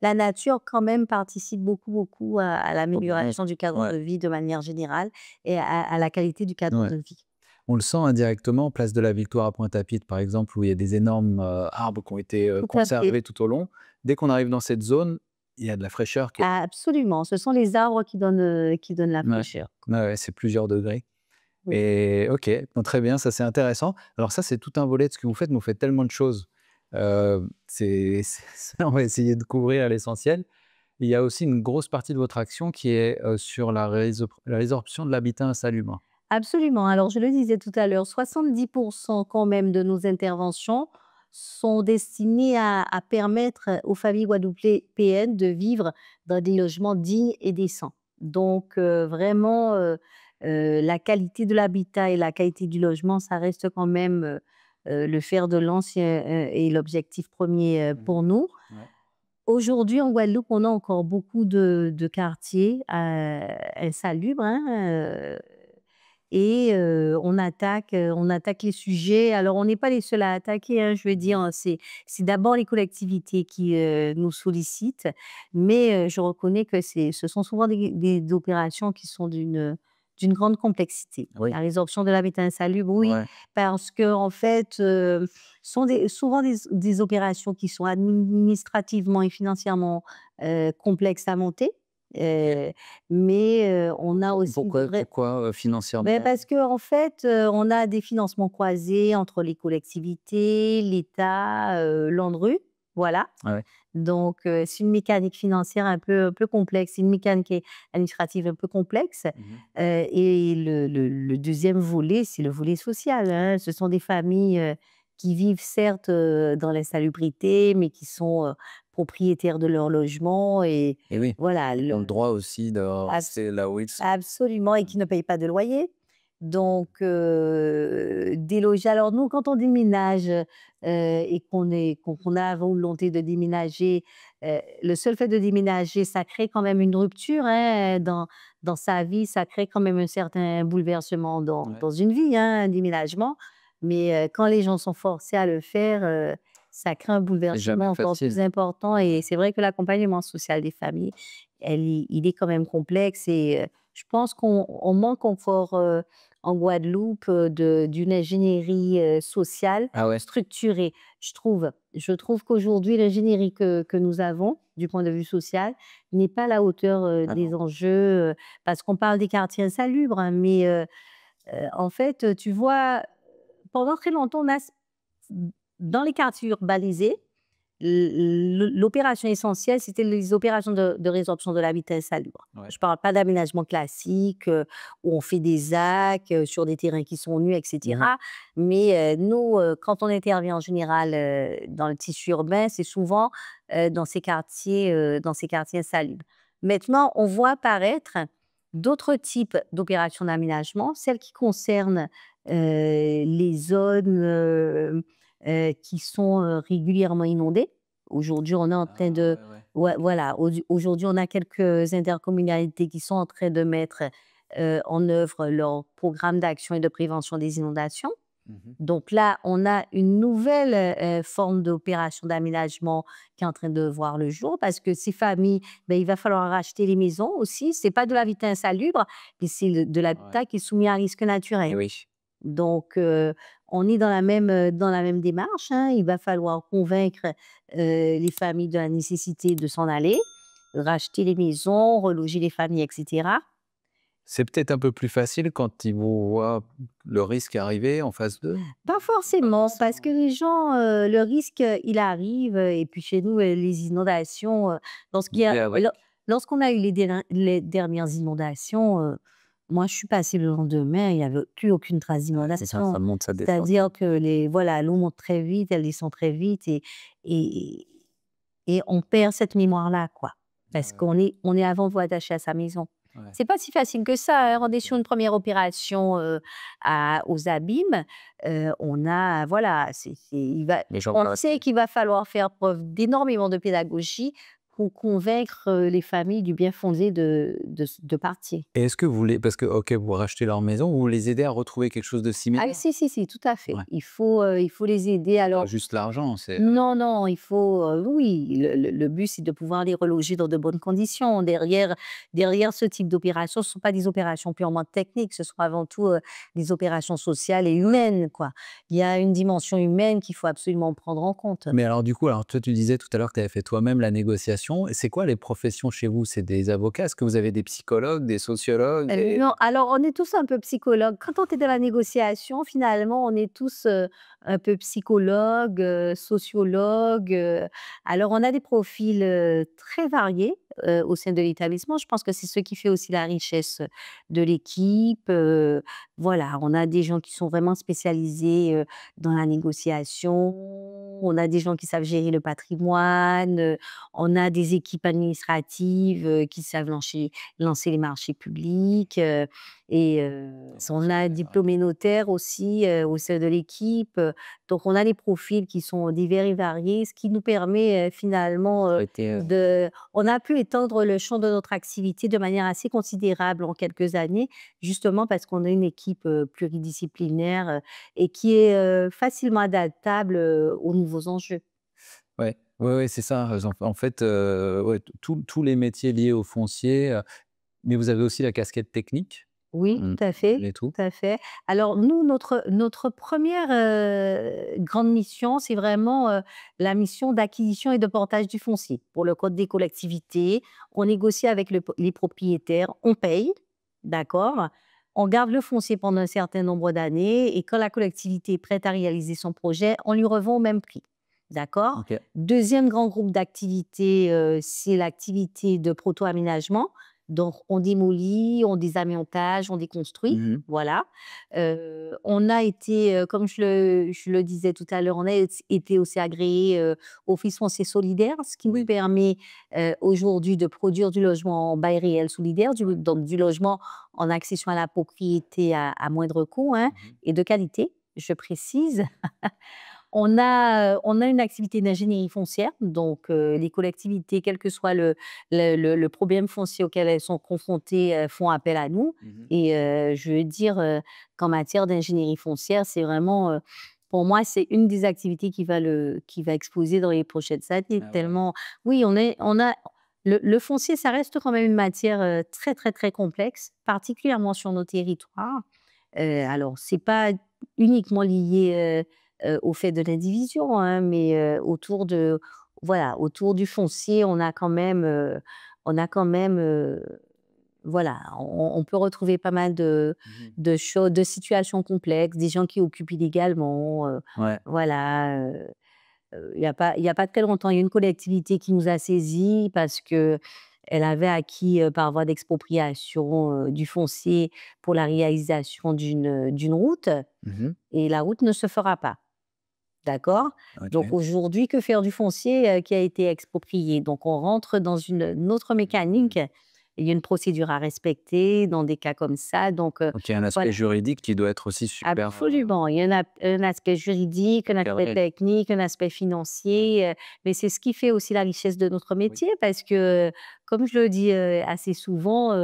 B: la nature quand même participe beaucoup, beaucoup à l'amélioration du cadre
A: Ouais,
B: de vie de manière générale et à la qualité du cadre
A: ouais.
B: de vie.
A: On le sent indirectement, place de la Victoire à Pointe-à-Pitre, par exemple, où il y a des énormes, arbres qui ont été,
B: Tout à fait.
A: conservés tout au long. Dès qu'on arrive dans cette zone, il y a de la fraîcheur qui est
B: Absolument, ce sont les arbres qui donnent la
A: ouais,
B: fraîcheur.
A: ouais, ouais, c'est plusieurs degrés.
B: Oui,
A: Et OK, bon, très bien, ça c'est intéressant. Alors ça, c'est tout un volet de ce que vous faites tellement de choses. On va essayer de couvrir l'essentiel. Il y a aussi une grosse partie de votre action qui est, sur la résorption de l'habitat insalubre.
B: absolument. Alors je le disais tout à l'heure, 70 quand même de nos interventions sont destinées à permettre aux familles guadeloupéennes de vivre dans des logements dignes et décents. Donc vraiment, la qualité de l'habitat et la qualité du logement, ça reste quand même, le fer de lance, et l'objectif premier
A: Mmh.
B: pour nous.
A: Ouais.
B: Aujourd'hui, en Guadeloupe, on a encore beaucoup de quartiers, insalubres, hein, et on attaque les sujets. Alors, on n'est pas les seuls à attaquer, hein, je veux
A: Mmh.
B: dire, hein, c'est d'abord les collectivités qui, nous sollicitent, mais je reconnais que ce sont souvent des opérations qui sont d'une grande complexité.
A: Oui.
B: La résorption de l'habitat insalubre, oui,
A: Ouais.
B: parce qu'en fait, sont souvent des opérations qui sont administrativement et financièrement, complexes à monter, heu, mais on a aussi
A: Pourquoi,
B: beh,
A: financièrement?
B: parce qu'en fait, on a des financements croisés entre les collectivités, l'État, l'ANRU, voilà.
A: Ouais.
B: Donc c'est une mécanique financière un peu complexe, c'est une mécanique administrative un peu complexe,
A: Mmh.
B: et le 2e volet, c'est le volet social, hein. Ce sont des familles, qui vivent certes, dans l'insalubrité, mais qui sont, propriétaires de leur logement et
A: Et oui,
B: voilà,
A: ils ont le droit aussi de
B: abs
A: rester là où ils sont.
B: absolument et qui ne payent pas de loyer. Donc déloger alors nous, quand on déménage, et qu'on a volonté de déménager, le seul fait de déménager, ça crée quand même une rupture, hein, dans sa vie, ça crée quand même un certain bouleversement
A: Ouais.
B: dans une vie, hein, un déménagement. Mais quand les gens sont forcés à le faire, ça crée un
A: C'est jamais
B: bouleversement encore plus
A: facile.
B: important et c'est vrai que l'accompagnement social des familles, il est quand même complexe et je pense qu'on manque encore, en Guadeloupe, d'une ingénierie, sociale
A: Ah ouais?
B: structurée, je trouve. Je trouve qu'aujourd'hui, l'ingénierie que nous avons, du point de vue social, n'est pas à la hauteur,
A: Ah
B: des
A: non.
B: enjeux, parce qu'on parle des quartiers insalubres, hein, mais en fait, tu vois, pendant très longtemps, on a dans les quartiers urbanisés, l'opération essentielle, c'était les opérations de résorption de l'habitat insalubre.
A: Ouais.
B: Je ne parle pas d'aménagement classique, où on fait des ZAC, sur des terrains qui sont nus et
A: Mmh.
B: cetera. Mais, nous, quand on intervient en général, dans le tissu urbain, c'est souvent, dans ces quartiers insalubres. Maintenant, on voit apparaître d'autres types d'opérations d'aménagement, celles qui concernent, les zones, qui sont, régulièrement inondées. Aujourd'hui, on est en train
A: Ah
B: de
A: ouais, ouais.
B: ouais, voilà, aujourd'hui, on a quelques intercommunalités qui sont en train de mettre, en œuvre leur programme d'action et de prévention des inondations.
A: Mmh.
B: Donc là, on a une nouvelle, forme d'opération d'aménagement qui est en train de voir le jour parce que ces familles, ben, il va falloir racheter les maisons aussi. C'est pas de l'habitat insalubre, mais c'est de
A: Ouais.
B: l'habitat qui est soumis à risque
A: Et
B: naturel.
A: oui.
B: Donc, on est dans la même démarche, hein. Il va falloir convaincre, les familles de la nécessité de s'en aller. racheter les maisons, reloger les familles, etc.
A: C'est peut-être un peu plus facile quand ils vous voient le risque arriver en face d'eux?
B: Pas forcément, parce que les gens, le risque, il arrive, et puis chez nous, les inondations, lorsqu'il y a
A: Ouais, ouais.
B: lorsqu'on a eu les dernières inondations, moi je suis passée le lendemain, il y avait plus aucune trace
A: C'est ça,
B: d'inondation.
A: ça monte, ça descend.
B: C'est-à-dire que l'eau monte très vite, elle descend très vite, et et on perd cette mémoire-là, quoi. Parce
A: Ouais,
B: qu'on est avant-tout attaché à sa maison.
A: ouais.
B: C'est pas si facile que ça, hein. On est sur une première opération, aux abîmes, on a voilà,
A: Les gens
B: on
A: peuvent
B: sait
A: rester.
B: qu'il va falloir faire preuve d'énormément de pédagogie pour convaincre, les familles du bien fondé de partir.
A: Et est-ce que vous les parce que, OK, vous rachetez leur maison, vous les aidez à retrouver quelque chose de
B: Ah
A: similaire?
B: si, si, si, tout à fait.
A: Ouais.
B: Il faut les aider.
A: Pas
B: Alors
A: juste l'argent, c'est
B: non, non, il faut, oui, le but, c'est de pouvoir les reloger dans de bonnes conditions. Derrière ce type d'opération, ce ne sont pas des opérations purement techniques, ce sont avant tout, des opérations sociales et humaines, quoi. Il y a une dimension humaine qu'il faut absolument prendre en compte.
A: mais alors du coup, alors toi tu disais tout à l'heure que tu avais fait toi-même la négociation. Et c'est quoi les professions chez vous? C'est des avocats? Est-ce que vous avez des psychologues, des sociologues, des
B: Non, alors on est tous un peu psychologues. Quand on est dans la négociation, finalement, on est tous, un peu psychologues, sociologues, alors on a des profils, très variés, au sein de l'établissement. Je pense que c'est ce qui fait aussi la richesse de l'équipe, voilà. On a des gens qui sont vraiment spécialisés, dans la négociation, on a des gens qui savent gérer le patrimoine, on a des équipes administratives, qui savent lancer les marchés publics, et
A: des
B: on a un
A: fonctionnaires? Ouais.
B: diplômé notaire aussi, au sein de l'équipe, donc on a des profils qui sont divers et variés, ce qui nous permet, finalement,
A: Traiter,
B: on a pu étendre le champ de notre activité de manière assez considérable en quelques années, justement parce qu'on a une équipe, pluridisciplinaire, et qui est, facilement adaptable, aux nouveaux enjeux.
A: ouais, ouais, ouais, c'est ça. En fait, ouais, tous les métiers liés au foncier, mais vous avez aussi la casquette technique?
B: Oui,
A: Mmh,
B: tout à fait,
A: et tout?
B: tout à fait. Alors nous, notre première grande mission, c'est vraiment, la mission d'acquisition et de portage du foncier. Pour le code des collectivités, on négocie avec les propriétaires, on paye, d'accord? On garde le foncier pendant un certain nombre d'années, et quand la collectivité est prête à réaliser son projet, on lui revend au même prix, d'accord?
A: OK.
B: Deuxième grand groupe d'activités, c'est l'activité de proto-aménagement. Donc on démolit, on désamiantage, on déconstruit,
A: Mmh.
B: voilà. On a été, comme je le disais tout à l'heure, on a été aussi agréé, Office foncier solidaire, ce qui nous
A: Oui.
B: permet, aujourd'hui de produire du logement en bail réel solidaire, donc du logement en accession à la propriété à moindre coût, hein,
A: Mmh.
B: et de qualité, je précise. On a une activité d'ingénierie foncière, donc les collectivités, quel que soit le problème foncier auquel elles sont confrontées, font appel à nous,
A: Mmh.
B: et je veux dire, qu'en matière d'ingénierie foncière, c'est vraiment, pour moi, c'est une des activités qui va exploser dans les prochaines années,
A: Ah ouais.
B: tellement oui, on a le foncier, ça reste quand même une matière, très, très, très complexe, particulièrement sur nos territoires. Alors c'est pas uniquement lié, au fait de l'indivision, hein, mais autour du foncier, on a quand même, voilà, on peut retrouver pas mal
A: Mmh.
B: de situations complexes, des gens qui occupent illégalement,
A: Ouais.
B: voilà, il y a pas très longtemps, il y a une collectivité qui nous a saisis parce qu'elle avait acquis, par voie d'expropriation, du foncier pour la réalisation d'une route,
A: Mmh.
B: et la route ne se fera pas. D'accord? Donc
A: OK.
B: aujourd'hui, que faire du foncier, qui a été exproprié? Donc on rentre dans une autre
A: Mmh.
B: mécanique. Il y a une procédure à respecter dans des cas comme ça, donc
A: Donc il y a un aspect
B: voilà.
A: juridique qui doit être aussi super,
B: Absolument, il y en a un aspect juridique, un aspect
A: cadré.
B: technique, un aspect
A: Ouais.
B: financier, mais c'est ce qui fait aussi la richesse de notre
A: Oui.
B: métier, parce que, comme je le dis, assez souvent,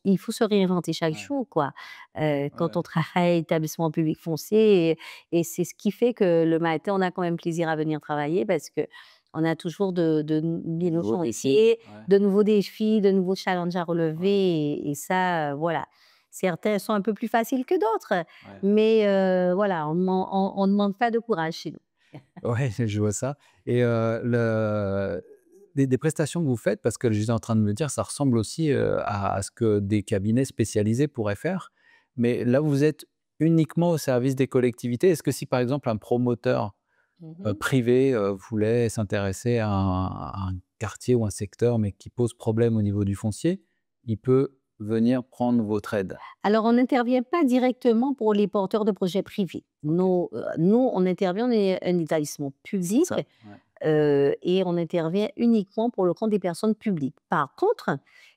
B: il faut se réinventer chaque
A: Ouais.
B: jour, quoi,
A: Ouais,
B: quand
A: ouais.
B: on travaille à établissement public foncier, et c'est ce qui fait que le matin, on a quand même plaisir à venir travailler, parce qu'on a toujours des
A: De nouveaux
B: nouveaux
A: défis.
B: chantiers,
A: Ouais,
B: de nouveaux défis, de nouveaux challenges à relever,
A: ouais,
B: et ça, voilà. Certains sont un peu plus faciles que d'autres.
A: ouais.
B: Mais voilà, on demande pas de courage chez nous.
A: Ouais, je vois ça. Et le des prestations que vous faites, parce que j'étais en train de me dire, ça ressemble aussi à ce que des cabinets spécialisés pourraient faire. Mais là, vous êtes uniquement au service des collectivités. Est-ce que si, par exemple, un promoteur
B: Mmh.
A: privé voulait s'intéresser à un quartier ou un secteur, mais qui pose problème au niveau du foncier, il peut venir prendre votre aide?
B: Alors, on n'intervient pas directement pour les porteurs de projets privés.
A: OK,
B: Nous, on intervient, on est un établissement
A: c'est
B: public,
A: ça? Ouais.
B: et on intervient uniquement pour le compte des personnes publiques. Par contre,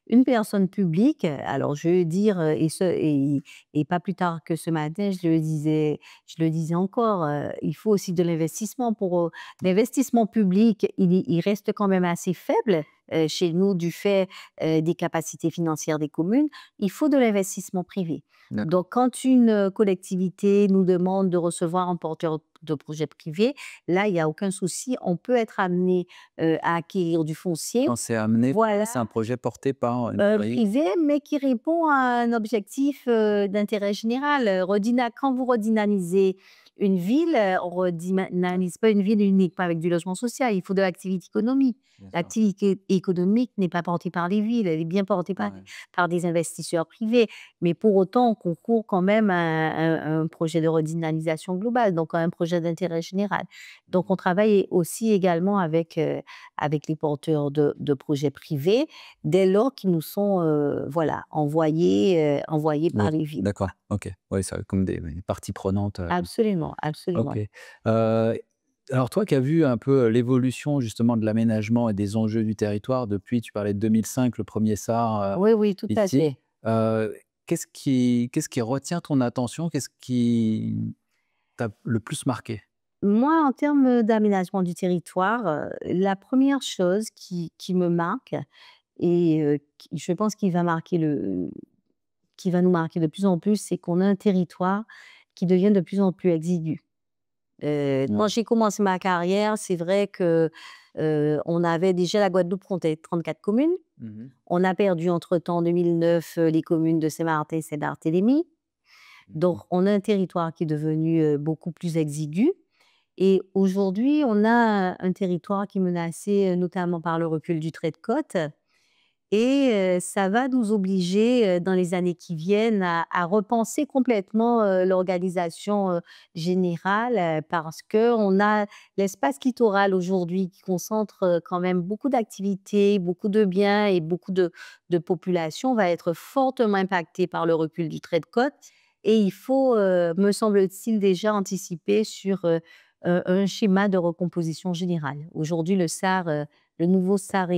B: une personne publique, alors je veux dire, et pas plus tard que ce matin, je le disais encore, il faut aussi de l'investissement l'investissement public, il reste quand même assez faible, chez nous du fait, des capacités financières des communes. Il faut de l'investissement privé.
A: D'accord.
B: Donc quand une, collectivité nous demande de recevoir un porteur de projet privé, là, il y a aucun souci, on peut être amené, à acquérir du foncier.
A: Quand c'est amené,
B: Voilà,
A: c'est un projet porté par une mairie?
B: privé, mais qui répond à un objectif, d'intérêt général. Quand vous redynamisez une ville, on
A: Ouais,
B: redynamise pas une ville uniquement avec du logement social, il faut de l'activité économique.
A: bien sûr.
B: L'activité économique n'est pas portée par les villes, elle est bien portée
A: Ouais.
B: par des investisseurs privés, mais pour autant, on concourt quand même à un projet de redynamisation globale, donc à un projet d'intérêt général. Donc
A: Mmh.
B: on travaille aussi également avec les porteurs de projets privés, dès lors qu'ils nous sont, voilà, envoyés
A: Oui,
B: par les villes, quoi.
A: d'accord, OK. Oui, ça comme des parties prenantes,
B: Absolument, absolument.
A: OK. Heu, alors toi qui as vu un peu, l'évolution justement de l'aménagement et des enjeux du territoire depuis, tu parlais de 2005, le premier SAR,
B: Oui, oui, tout à
A: ici.
B: fait.
A: Qu'est-ce qui retient ton attention? Qu'est-ce qui t'a le plus marqué?
B: Moi, en termes d'aménagement du territoire, la première chose qui me marque et qui je pense qui va nous marquer de plus en plus, c'est qu'on a un territoire qui devient de plus en plus exigu. Quand
A: Ouais.
B: j'ai commencé ma carrière, c'est vrai que, on avait déjà la Guadeloupe comptait 34 communes.
A: Mmh.
B: On a perdu entre-temps en 2009, les communes de Saint-Martin et Saint-Barthélemy. Donc
A: Mmh.
B: on a un territoire qui est devenu, beaucoup plus exigu et aujourd'hui, on a un territoire qui est menacé, notamment par le recul du trait de côte. Et ça va nous obliger, dans les années qui viennent à repenser complètement, l'organisation, générale, parce qu'on a l'espace littoral aujourd'hui qui concentre, quand même beaucoup d'activités, beaucoup de biens et beaucoup de population va être fortement impacté par le recul du trait de côte et il faut, me semble-t-il, déjà anticiper sur, un schéma de recomposition générale. Aujourd'hui, le nouveau SAR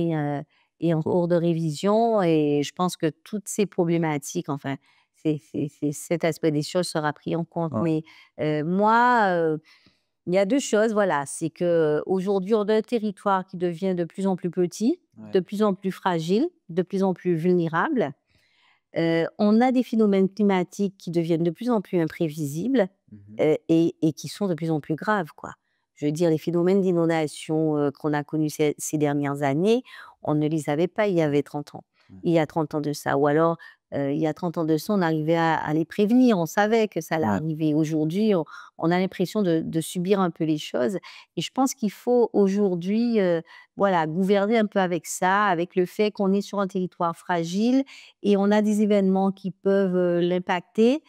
B: est en cours de révision et je pense que toutes ces problématiques, enfin, cet aspect des choses sera pris en compte.
A: Ouais,
B: Mais, moi, il y a 2 choses, voilà, c'est qu'aujourd'hui, on a un territoire qui devient de plus en plus petit,
A: ouais.
B: de plus en plus fragile, de plus en plus vulnérable. On a des phénomènes climatiques qui deviennent de plus en plus imprévisibles,
A: Mmh.
B: et qui sont de plus en plus graves, quoi. Je veux dire, les phénomènes d'inondation, qu'on a connus ces dernières années, on ne les avait pas il y avait 30 ans.
A: Ouais.
B: Il y a 30 ans de ça ou alors, il y a 30 ans de ça, on arrivait à les prévenir, on savait que ça allait
A: Ouais.
B: arriver. Aujourd'hui, on a l'impression de subir un peu les choses et je pense qu'il faut aujourd'hui, voilà, gouverner un peu avec ça, avec le fait qu'on est sur un territoire fragile et on a des événements qui peuvent, l'impacter,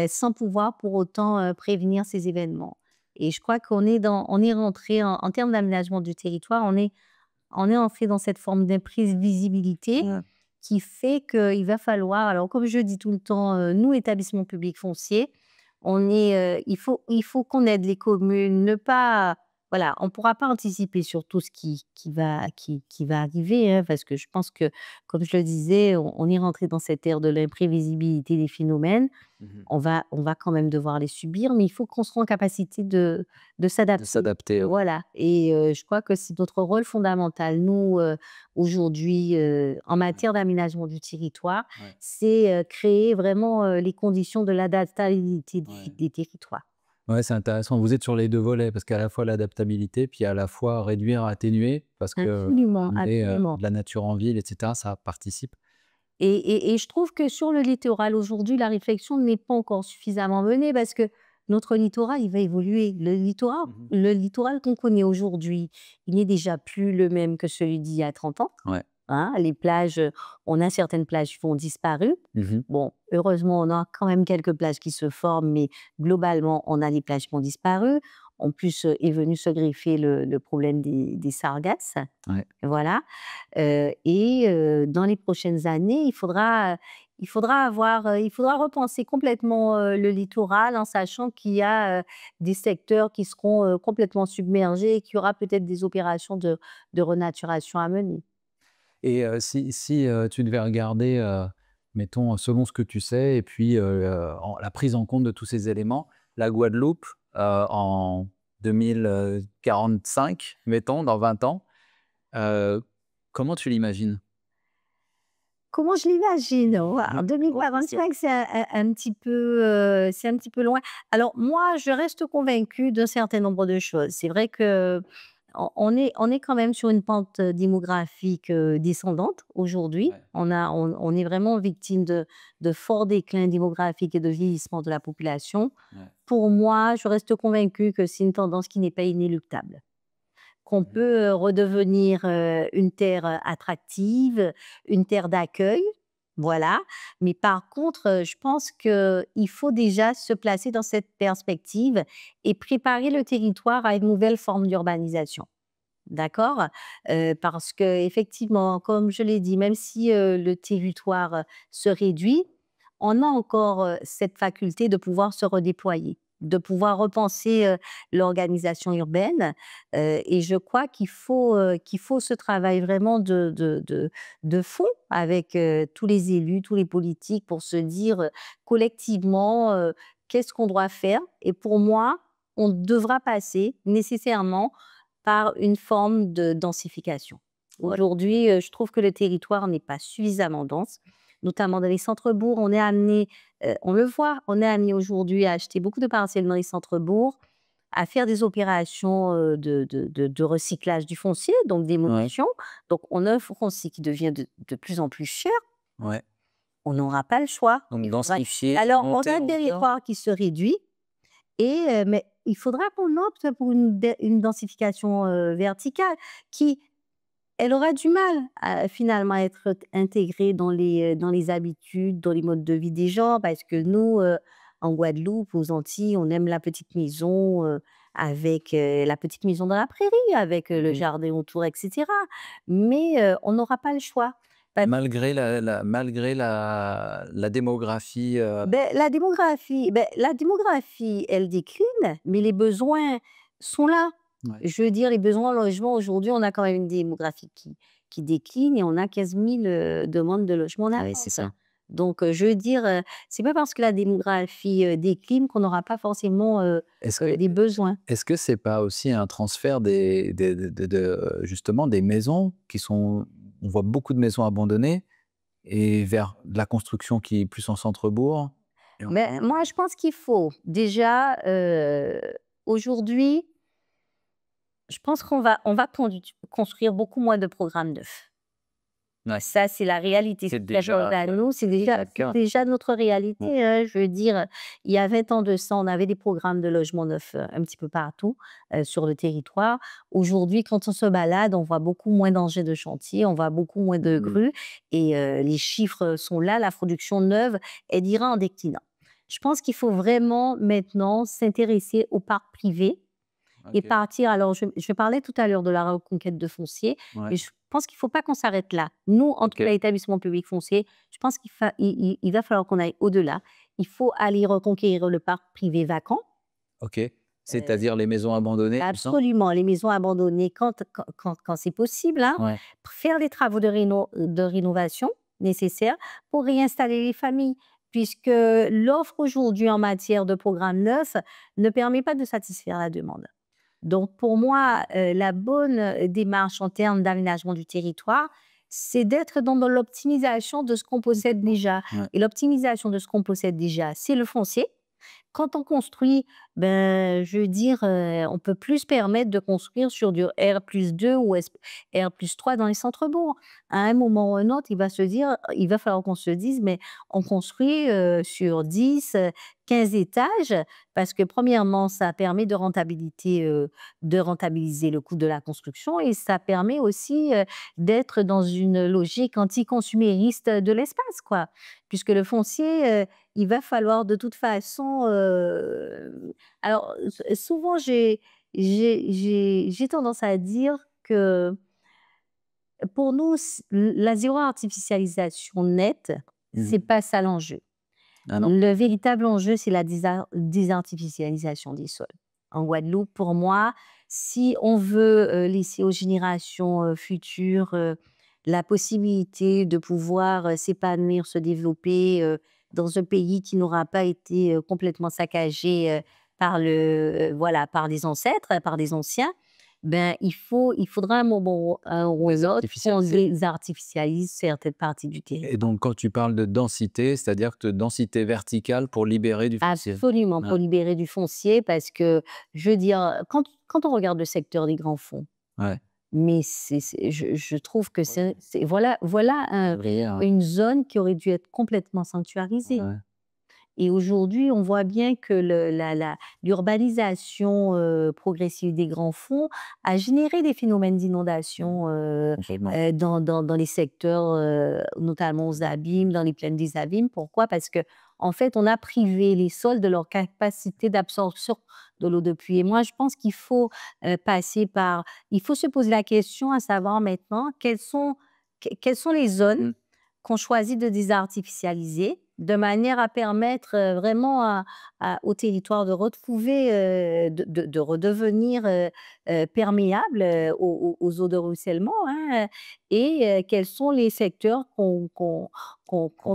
B: sans pouvoir pour autant, prévenir ces événements. Et je crois on est rentré en termes d'aménagement du territoire, on est entré dans cette forme d'imprévisibilité
A: Ouais.
B: qui fait qu'il va falloir alors comme je dis tout le temps, nous, établissements publics fonciers, il faut qu'on aide les communes, ne pas voilà, on ne pourra pas anticiper sur tout ce qui va arriver, hein, parce que je pense que, comme je le disais, on est rentré dans cette ère de l'imprévisibilité des phénomènes.
A: Mmh.
B: On va quand même devoir les subir, mais il faut qu'on soit en capacité de
A: De
B: s'adapter.
A: s'adapter, ouais.
B: Voilà et je crois que c'est notre rôle fondamental, nous, aujourd'hui, en
A: Ouais,
B: matière d'aménagement du territoire,
A: ouais,
B: c'est, créer vraiment, les conditions de l'adaptabilité
A: ouais.
B: des territoires.
A: Ouais, c'est intéressant. Vous êtes sur les 2 volets parce qu'à la fois l'adaptabilité, puis à la fois réduire, atténuer parce que
B: Absolument,
A: amener,
B: absolument.
A: de la nature en ville et cetera, ça participe.
B: Et je trouve que sur le littoral aujourd'hui, la réflexion n'est pas encore suffisamment menée parce que notre littoral, il va évoluer.
A: Mmh.
B: Le littoral qu'on connaît aujourd'hui, il n'est déjà plus le même que celui d'il y a 30 ans.
A: Ouais.
B: Hein. Les plages, on a certaines plages qui ont disparu.
A: Mmh.
B: Bon, heureusement, on a quand même quelques plages qui se forment, mais globalement, on a les plages qui ont disparu. En plus, est venu se greffer le problème des sargasses.
A: Ouais.
B: Voilà. Dans les prochaines années, il faudra repenser complètement, le littoral en sachant qu'il y a, des secteurs qui seront, complètement submergés et qu'il y aura peut-être des opérations de renaturation à mener.
A: Et si tu devais regarder, mettons, selon ce que tu sais et puis, la prise en compte de tous ces éléments, la Guadeloupe, en 2045, mettons, dans 20 ans, heu, comment tu l'imagines?
B: Comment je l'imagine? Waouh,
A: Mmh.
B: 2045, c'est c'est un petit peu loin. Alors moi, je reste convaincue d'un certain nombre de choses. C'est vrai que on est quand même sur une pente, démographique, descendante aujourd'hui.
A: Ouais.
B: On est vraiment victime de forts déclins démographiques et de vieillissement de la population.
A: Ouais.
B: Pour moi, je reste convaincue que c'est une tendance qui n'est pas inéluctable. Qu'on
A: Mmh.
B: peut, redevenir, une terre, attractive, une terre d'accueil, voilà. Mais par contre, je pense qu'il faut déjà se placer dans cette perspective et préparer le territoire à une nouvelle forme d'urbanisation. D'accord? Parce qu'effectivement, comme je l'ai dit, même si, le territoire, se réduit, on a encore, cette faculté de pouvoir se redéployer, de pouvoir repenser, l'organisation urbaine, et je crois qu'il faut ce travail vraiment de fond avec, tous les élus, tous les politiques pour se dire, collectivement, qu'est-ce qu'on doit faire? Et pour moi, on devra passer nécessairement par une forme de densification.
A: Ouais.
B: Aujourd'hui, je trouve que le territoire n'est pas suffisamment dense, notamment dans les centres-bourgs. On est amené, on le voit, on est amené aujourd'hui à acheter beaucoup de parcelles dans les centres-bourgs, à faire des opérations, de recyclage du foncier, donc
A: Ouais.
B: d'émolition. Donc on a un foncier qui devient de plus en plus cher.
A: Ouais.
B: On n'aura pas le choix.
A: Donc
B: Il faudra
A: densifier,
B: alors on
A: monter
B: a un
A: en hauteur?
B: territoire qui se réduit mais il faudra qu'on opte pour une densification, verticale qui elle aura du mal à finalement être intégrée dans les habitudes, dans les modes de vie des gens parce que nous, en Guadeloupe, aux Antilles, on aime la petite maison, avec, la petite maison dans la prairie, avec, le
A: Mmh.
B: jardin autour et cetera. Mais, on n'aura pas le choix. Parce
A: Malgré la démographie,
B: La démographie, elle décline, mais les besoins sont là.
A: ouais.
B: Je veux dire, les besoins en logement, aujourd'hui, on a quand même une démographie qui décline et on a 15 000 demandes de logement en
A: Ouais, c'est
B: attente.
A: ça.
B: Donc, je veux dire, c'est pas parce que la démographie, décline qu'on n'aura pas forcément,
A: Est-ce que
B: des besoins.
A: est-ce que c'est pas aussi un transfert justement des maisons qui sont on voit beaucoup de maisons abandonnées et vers de la construction qui est plus en centre-bourg et en
B: Mais moi, je pense qu'il faut déjà, aujourd'hui, je pense on va construire beaucoup moins de programmes neufs.
A: ouais,
B: Ça, c'est la réalité.
A: c'est
B: C'est la chose
A: déjà
B: à nous, c'est
A: le cas.
B: déjà notre
A: Ouais.
B: réalité, hein. Je veux dire, il y a 20 ans de ça, on avait des programmes de logement neuf, un petit peu partout, sur le territoire. Aujourd'hui, quand on se balade, on voit beaucoup moins d'engins de chantier, on voit beaucoup moins de
A: Mmh.
B: grues et les chiffres sont là. La production neuve, elle ira en déclinant. Je pense qu'il faut vraiment maintenant s'intéresser au parc privé et
A: OK.
B: partir alors je parlais tout à l'heure de la reconquête de foncier,
A: Ouais.
B: mais je pense qu'il ne faut pas qu'on s'arrête là. Nous, en tout
A: OK.
B: cas, l'établissement public foncier, je pense qu'il va falloir qu'on aille au-delà. Il faut aller reconquérir le parc privé vacant.
A: OK.
B: Heu,
A: C'est-à-dire les maisons abandonnées, tout ça?
B: Absolument, les maisons abandonnées quand c'est possible, hein.
A: Ouais.
B: Faire les travaux de rénovation nécessaires pour réinstaller les familles, puisque l'offre aujourd'hui en matière de programmes neufs ne permet pas de satisfaire la demande. Donc pour moi, la bonne, démarche en termes d'aménagement du territoire, c'est d'être dans l'optimisation de ce qu'on possède déjà
A: Ouais.
B: et l'optimisation de ce qu'on possède déjà, c'est le foncier quand on construit, ben, je veux dire, on peut plus se permettre de construire sur du R+2 ou R+3 dans les centres-bourgs. À un moment ou un autre, il va falloir qu'on se dise: «Mais on construit, sur 10, 15 étages», parce que premièrement, ça permet de rentabiliser le coût de la construction et ça permet aussi, d'être dans une logique anticonsumériste de l'espace, quoi. Puisque le foncier, il va falloir de toute façon, alors souvent j'ai tendance à dire que pour nous la zéro artificialisation nette,
A: Mmh.
B: c'est pas ça l'enjeu.
A: Ah non?
B: Le véritable enjeu, c'est la désartificialisation des sols. En Guadeloupe, pour moi, si on veut, laisser aux générations, futures, la possibilité de pouvoir, s'épanouir, se développer, dans un pays qui n'aura pas été, complètement saccagé, voilà, par des ancêtres, par des anciens, ben, il faudra un moment ou un autre qu'on
A: Artificialisé.
B: désartificialise certaines parties du
A: Et
B: territoire.
A: donc quand tu parles de densité, c'est-à-dire que densité verticale pour libérer du foncier?
B: Absolument,
A: Ouais,
B: pour libérer du foncier parce que, je veux dire, quand on regarde le secteur des grands fonds,
A: ouais.
B: mais je trouve que voilà
A: Ouvrière, ouais.
B: une zone qui aurait dû être complètement sanctuarisée.
A: Ouais.
B: Et aujourd'hui, on voit bien que l'urbanisation, progressive des grands fonds a généré des phénomènes d'inondation,
A: Complètement.
B: dans les secteurs, notamment aux abîmes, dans les plaines des abîmes. Pourquoi? Parce que en fait, on a privé les sols de leur capacité d'absorption de l'eau de pluie et moi, je pense qu'il faut, il faut se poser la question à savoir maintenant quelles sont les zones
A: Mmh.
B: qu'on choisit de désartificialiser, de manière à permettre, vraiment au territoire de retrouver, de redevenir, perméable, aux eaux de ruissellement, hein, et quels sont les secteurs qu'on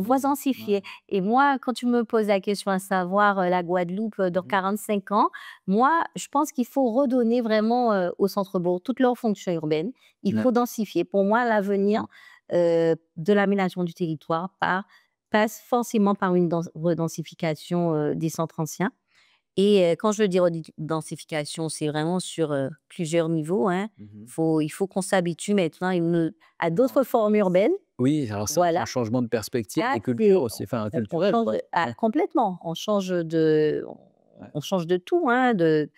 B: doit densifier.
A: Ouais.
B: Et moi, quand tu me poses la question à savoir, la Guadeloupe, dans
A: Mmh.
B: 45 ans, moi, je pense qu'il faut redonner vraiment, aux centres-bourgs toutes leurs fonctions urbaines. Il
A: Ouais.
B: faut densifier. Pour moi, l'avenir, de l'aménagement du territoire passe forcément par une redensification, des centres anciens et quand je dis densification, c'est vraiment sur, plusieurs niveaux, hein.
A: Mmh mh.
B: Il faut qu'on s'habitue maintenant à d'autres formes urbaines,
A: Oui, alors c'est un
B: voilà.
A: changement de perspective
B: Là,
A: et culture
B: c'est
A: aussi, enfin
B: on
A: culturel,
B: change
A: quoi. Ouais,
B: complètement.
A: ouais.
B: On change de tout, hein, de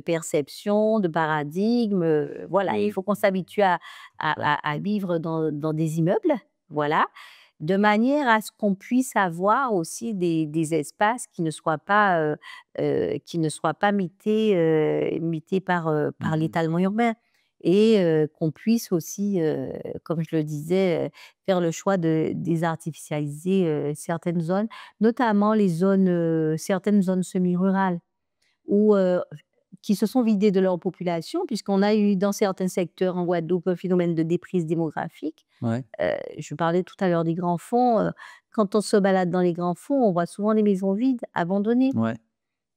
B: perception, de paradigme, voilà. Il
A: Oui.
B: faut qu'on s'habitue
A: Ouais.
B: à vivre dans des immeubles, voilà, de manière à ce qu'on puisse avoir aussi des espaces qui ne soient pas mités
A: Mmh
B: par
A: mh.
B: l'étalement urbain et qu'on puisse aussi, comme je le disais, faire le choix de désartificialiser, certaines zones, notamment certaines zones semi-rurales où, qui se sont vidées de leur population puisqu'on a eu dans certains secteurs en Guadeloupe un phénomène de déprise démographique.
A: Ouais,
B: Je parlais tout à l'heure des grands fonds, quand on se balade dans les grands fonds, on voit souvent des maisons vides, abandonnées.
A: ouais.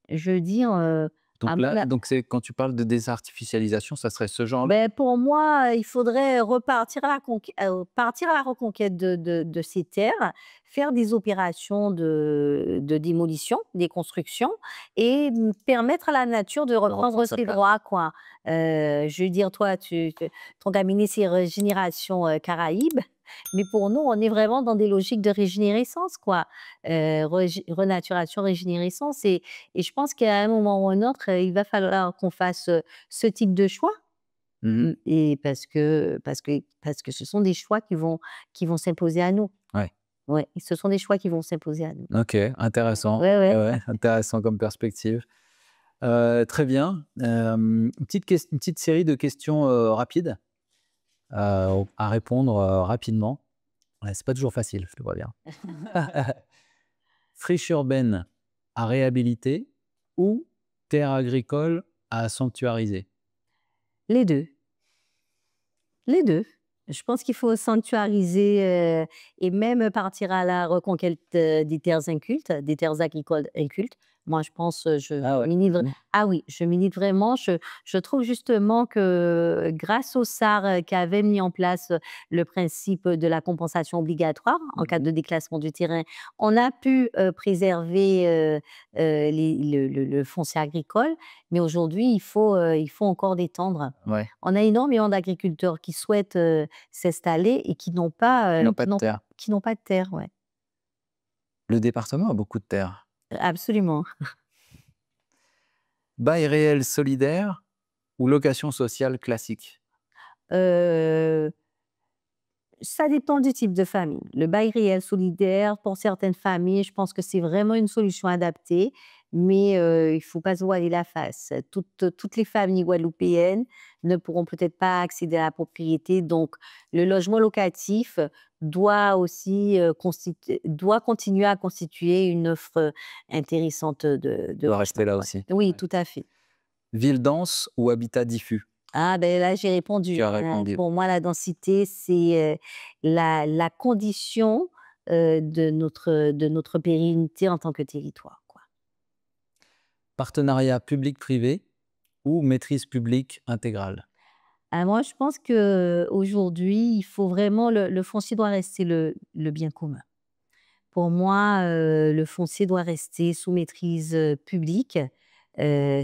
B: Je veux dire, à
A: Donc
B: mon
A: là,
B: a
A: donc c'est quand tu parles de désartificialisation, ça serait ce genre-là?
B: beh, pour moi, il faudrait repartir partir à la reconquête de ces terres, faire des opérations de démolition, des constructions et permettre à la nature de
A: De reprendre
B: reprendre
A: sa
B: ses
A: place.
B: droits, quoi. Je veux dire, toi, ton cabinet, c'est Régénération, Caraïbes, mais pour nous, on est vraiment dans des logiques de régénérescence, quoi. Renaturation, régénérescence et je pense qu'à un moment ou un autre, il va falloir qu'on fasse, ce type de choix.
A: Mmh mh.
B: Et parce que ce sont des choix qui vont s'imposer à nous.
A: Ouais.
B: Ouais, ce sont des choix qui vont s'imposer à nous.
A: OK, intéressant.
B: Ouais,
A: Ouais,
B: ouais.
A: ouais, intéressant comme perspective. Très bien. Une petite série de questions, rapides, à répondre, rapidement. Ouais, c'est pas toujours facile, je te vois bien. Friche urbaine à réhabiliter ou terre agricole à sanctuariser?
B: Les 2, les 2. Je pense qu'il faut sanctuariser, et même partir à la reconquête, des terres incultes, des terres agricoles incultes. Moi, je pense, je
A: Ah ouais.
B: milite ah oui, je milite vraiment. Je trouve justement que grâce au SAR, qui avait mis en place, le principe de la compensation obligatoire en cas
A: Mmh.
B: de déclassement du terrain, on a pu, préserver, le foncier agricole. Mais aujourd'hui, il faut encore d'étendre.
A: Ouais.
B: On a énormément d'agriculteurs qui souhaitent, s'installer et qui n'ont pas,
A: Ils n'ont pas de terre.
B: qui n'ont pas de terre, ouais.
A: Le département a beaucoup de terres.
B: Absolument.
A: Bail réel solidaire ou location sociale classique?
B: Heu, Ça dépend du type de famille. Le bail réel solidaire, pour certaines familles, je pense que c'est vraiment une solution adaptée, mais il ne faut pas se voiler la face. Toutes les familles guadeloupéennes ne pourront peut-être pas accéder à la propriété, donc le logement locatif doit aussi, doit continuer à constituer une offre, intéressante de
A: Doit rester
B: logement,
A: là
B: ouais.
A: aussi.
B: Oui,
A: Ouais.
B: tout à fait.
A: Ville dense ou habitat diffus?
B: Ah ben là, j'ai
A: Tu
B: répondu,
A: as
B: hein.
A: répondu.
B: Pour moi, la densité, c'est, la condition, de notre pérennité en tant que territoire, quoi.
A: Partenariat public-privé ou maîtrise publique intégrale?
B: Ah moi, je pense qu'aujourd'hui, il faut vraiment le foncier doit rester le bien commun. Pour moi, le foncier doit rester sous maîtrise, publique,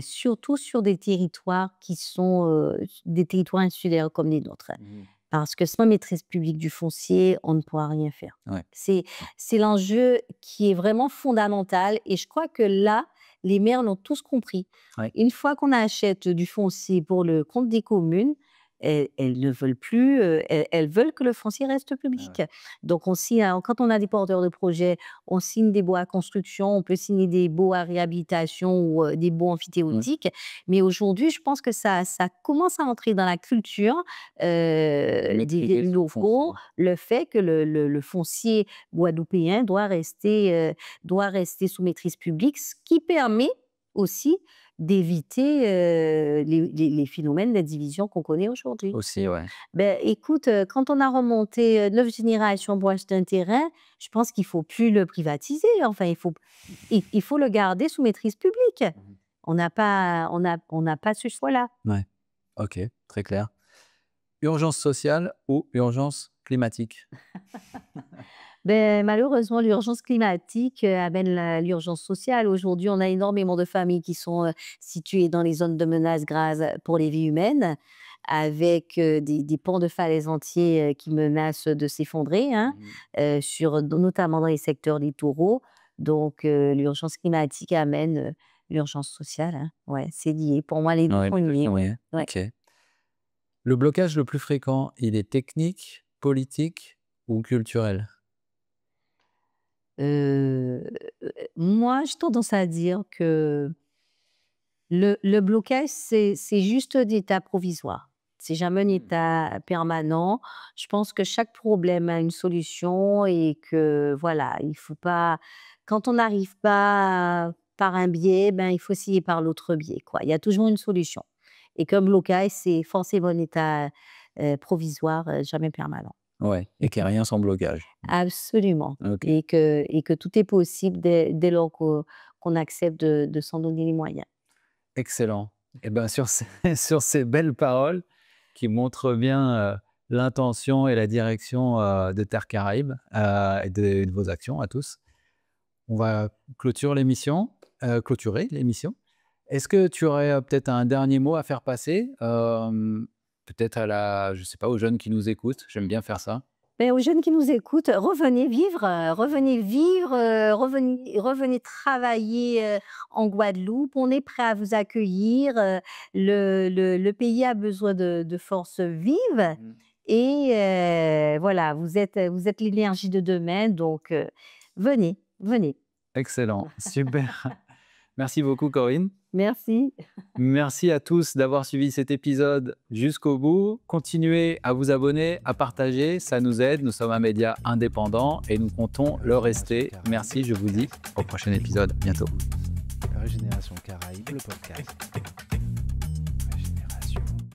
B: surtout sur des territoires qui sont, des territoires insulaires comme les nôtres.
A: Mmh.
B: Parce que sans maîtrise publique du foncier, on ne pourra rien faire.
A: Ouais.
B: C'est l'enjeu qui est vraiment fondamental et je crois que là, les maires l'ont tous compris.
A: Ouais.
B: Une fois qu'on achète du foncier pour le compte des communes, elles ne veulent plus, elles veulent que le foncier reste
A: Ah
B: public.
A: ouais.
B: Donc on signe, quand on a des porteurs de projets, on signe des baux à construction, on peut signer des baux à réhabilitation ou, des baux
A: Ouais.
B: amphithéotiques. Mais aujourd'hui, je pense que ça commence à entrer dans la culture,
A: Maîtriser
B: des
A: son
B: locaux,
A: foncier.
B: le fait que le foncier guadeloupéen doit rester sous maîtrise publique, ce qui permet aussi d'éviter, les phénomènes d'indivision qu'on connaît aujourd'hui.
A: Aussi, ouais.
B: Ben, écoute, quand on a remonté, 9 générations pour acheter un terrain, je pense qu'il faut plus le privatiser. Enfin, il faut le garder sous maîtrise publique.
A: Mmh.
B: On n'a pas ce choix-là.
A: Ouais. OK, très clair. Urgence sociale ou urgence climatique?
B: Ben malheureusement, l'urgence climatique, amène l'urgence sociale. Aujourd'hui, on a énormément de familles qui sont, situées dans les zones de menace grave pour les vies humaines, avec, des pans de falaises entiers, qui menacent de s'effondrer, hein,
A: Mmh.
B: notamment dans les secteurs littoraux. Donc, l'urgence climatique amène, l'urgence sociale, hein. Ouais, c'est lié. Pour moi, les 2
A: Ouais,
B: sont
A: les 2
B: liés,
A: sont
B: ouais.
A: liés.
B: Ouais.
A: OK. Le blocage le plus fréquent, il est technique, politique ou culturel?
B: Heu, Moi, j'ai tendance à dire que le blocage, c'est juste un état provisoire. C'est jamais un
A: Mmh.
B: état permanent. Je pense que chaque problème a une solution et que voilà, il faut pas quand on n'arrive pas par un biais, ben, il faut essayer par l'autre biais, quoi. Il y a toujours une solution et comme blocage, c'est forcément un état, provisoire, jamais permanent.
A: Ouais, et qu'il y a rien sans blocage.
B: Absolument
A: OK,
B: et que tout est possible dès lors qu'on accepte de s'en donner les moyens.
A: excellent. Et ben, sur ces sur ces belles paroles qui montrent bien, l'intention et la direction, de Terre Caraïbes, et de vos actions à tous, on va clôturer l'émission. Est-ce que tu aurais, peut-être un dernier mot à faire passer, peut-être je sais pas, aux jeunes qui nous écoutent? J'aime bien faire ça.
B: Beh, aux jeunes qui nous écoutent, revenez vivre, revenez travailler, en Guadeloupe. On est prêt à vous accueillir, le pays a besoin de forces vives
A: Mmh.
B: et voilà, vous êtes l'énergie de demain donc venez, venez.
A: Excellent, super. Merci beaucoup Corinne.
B: Merci.
A: Merci à tous d'avoir suivi cet épisode jusqu'au bout. Continuez à vous abonner, à partager, ça nous aide. Nous sommes un média indépendant et nous comptons le rester. Merci, je vous dis au prochain épisode. Bientôt.
C: Régénération Caraïbes, le podcast.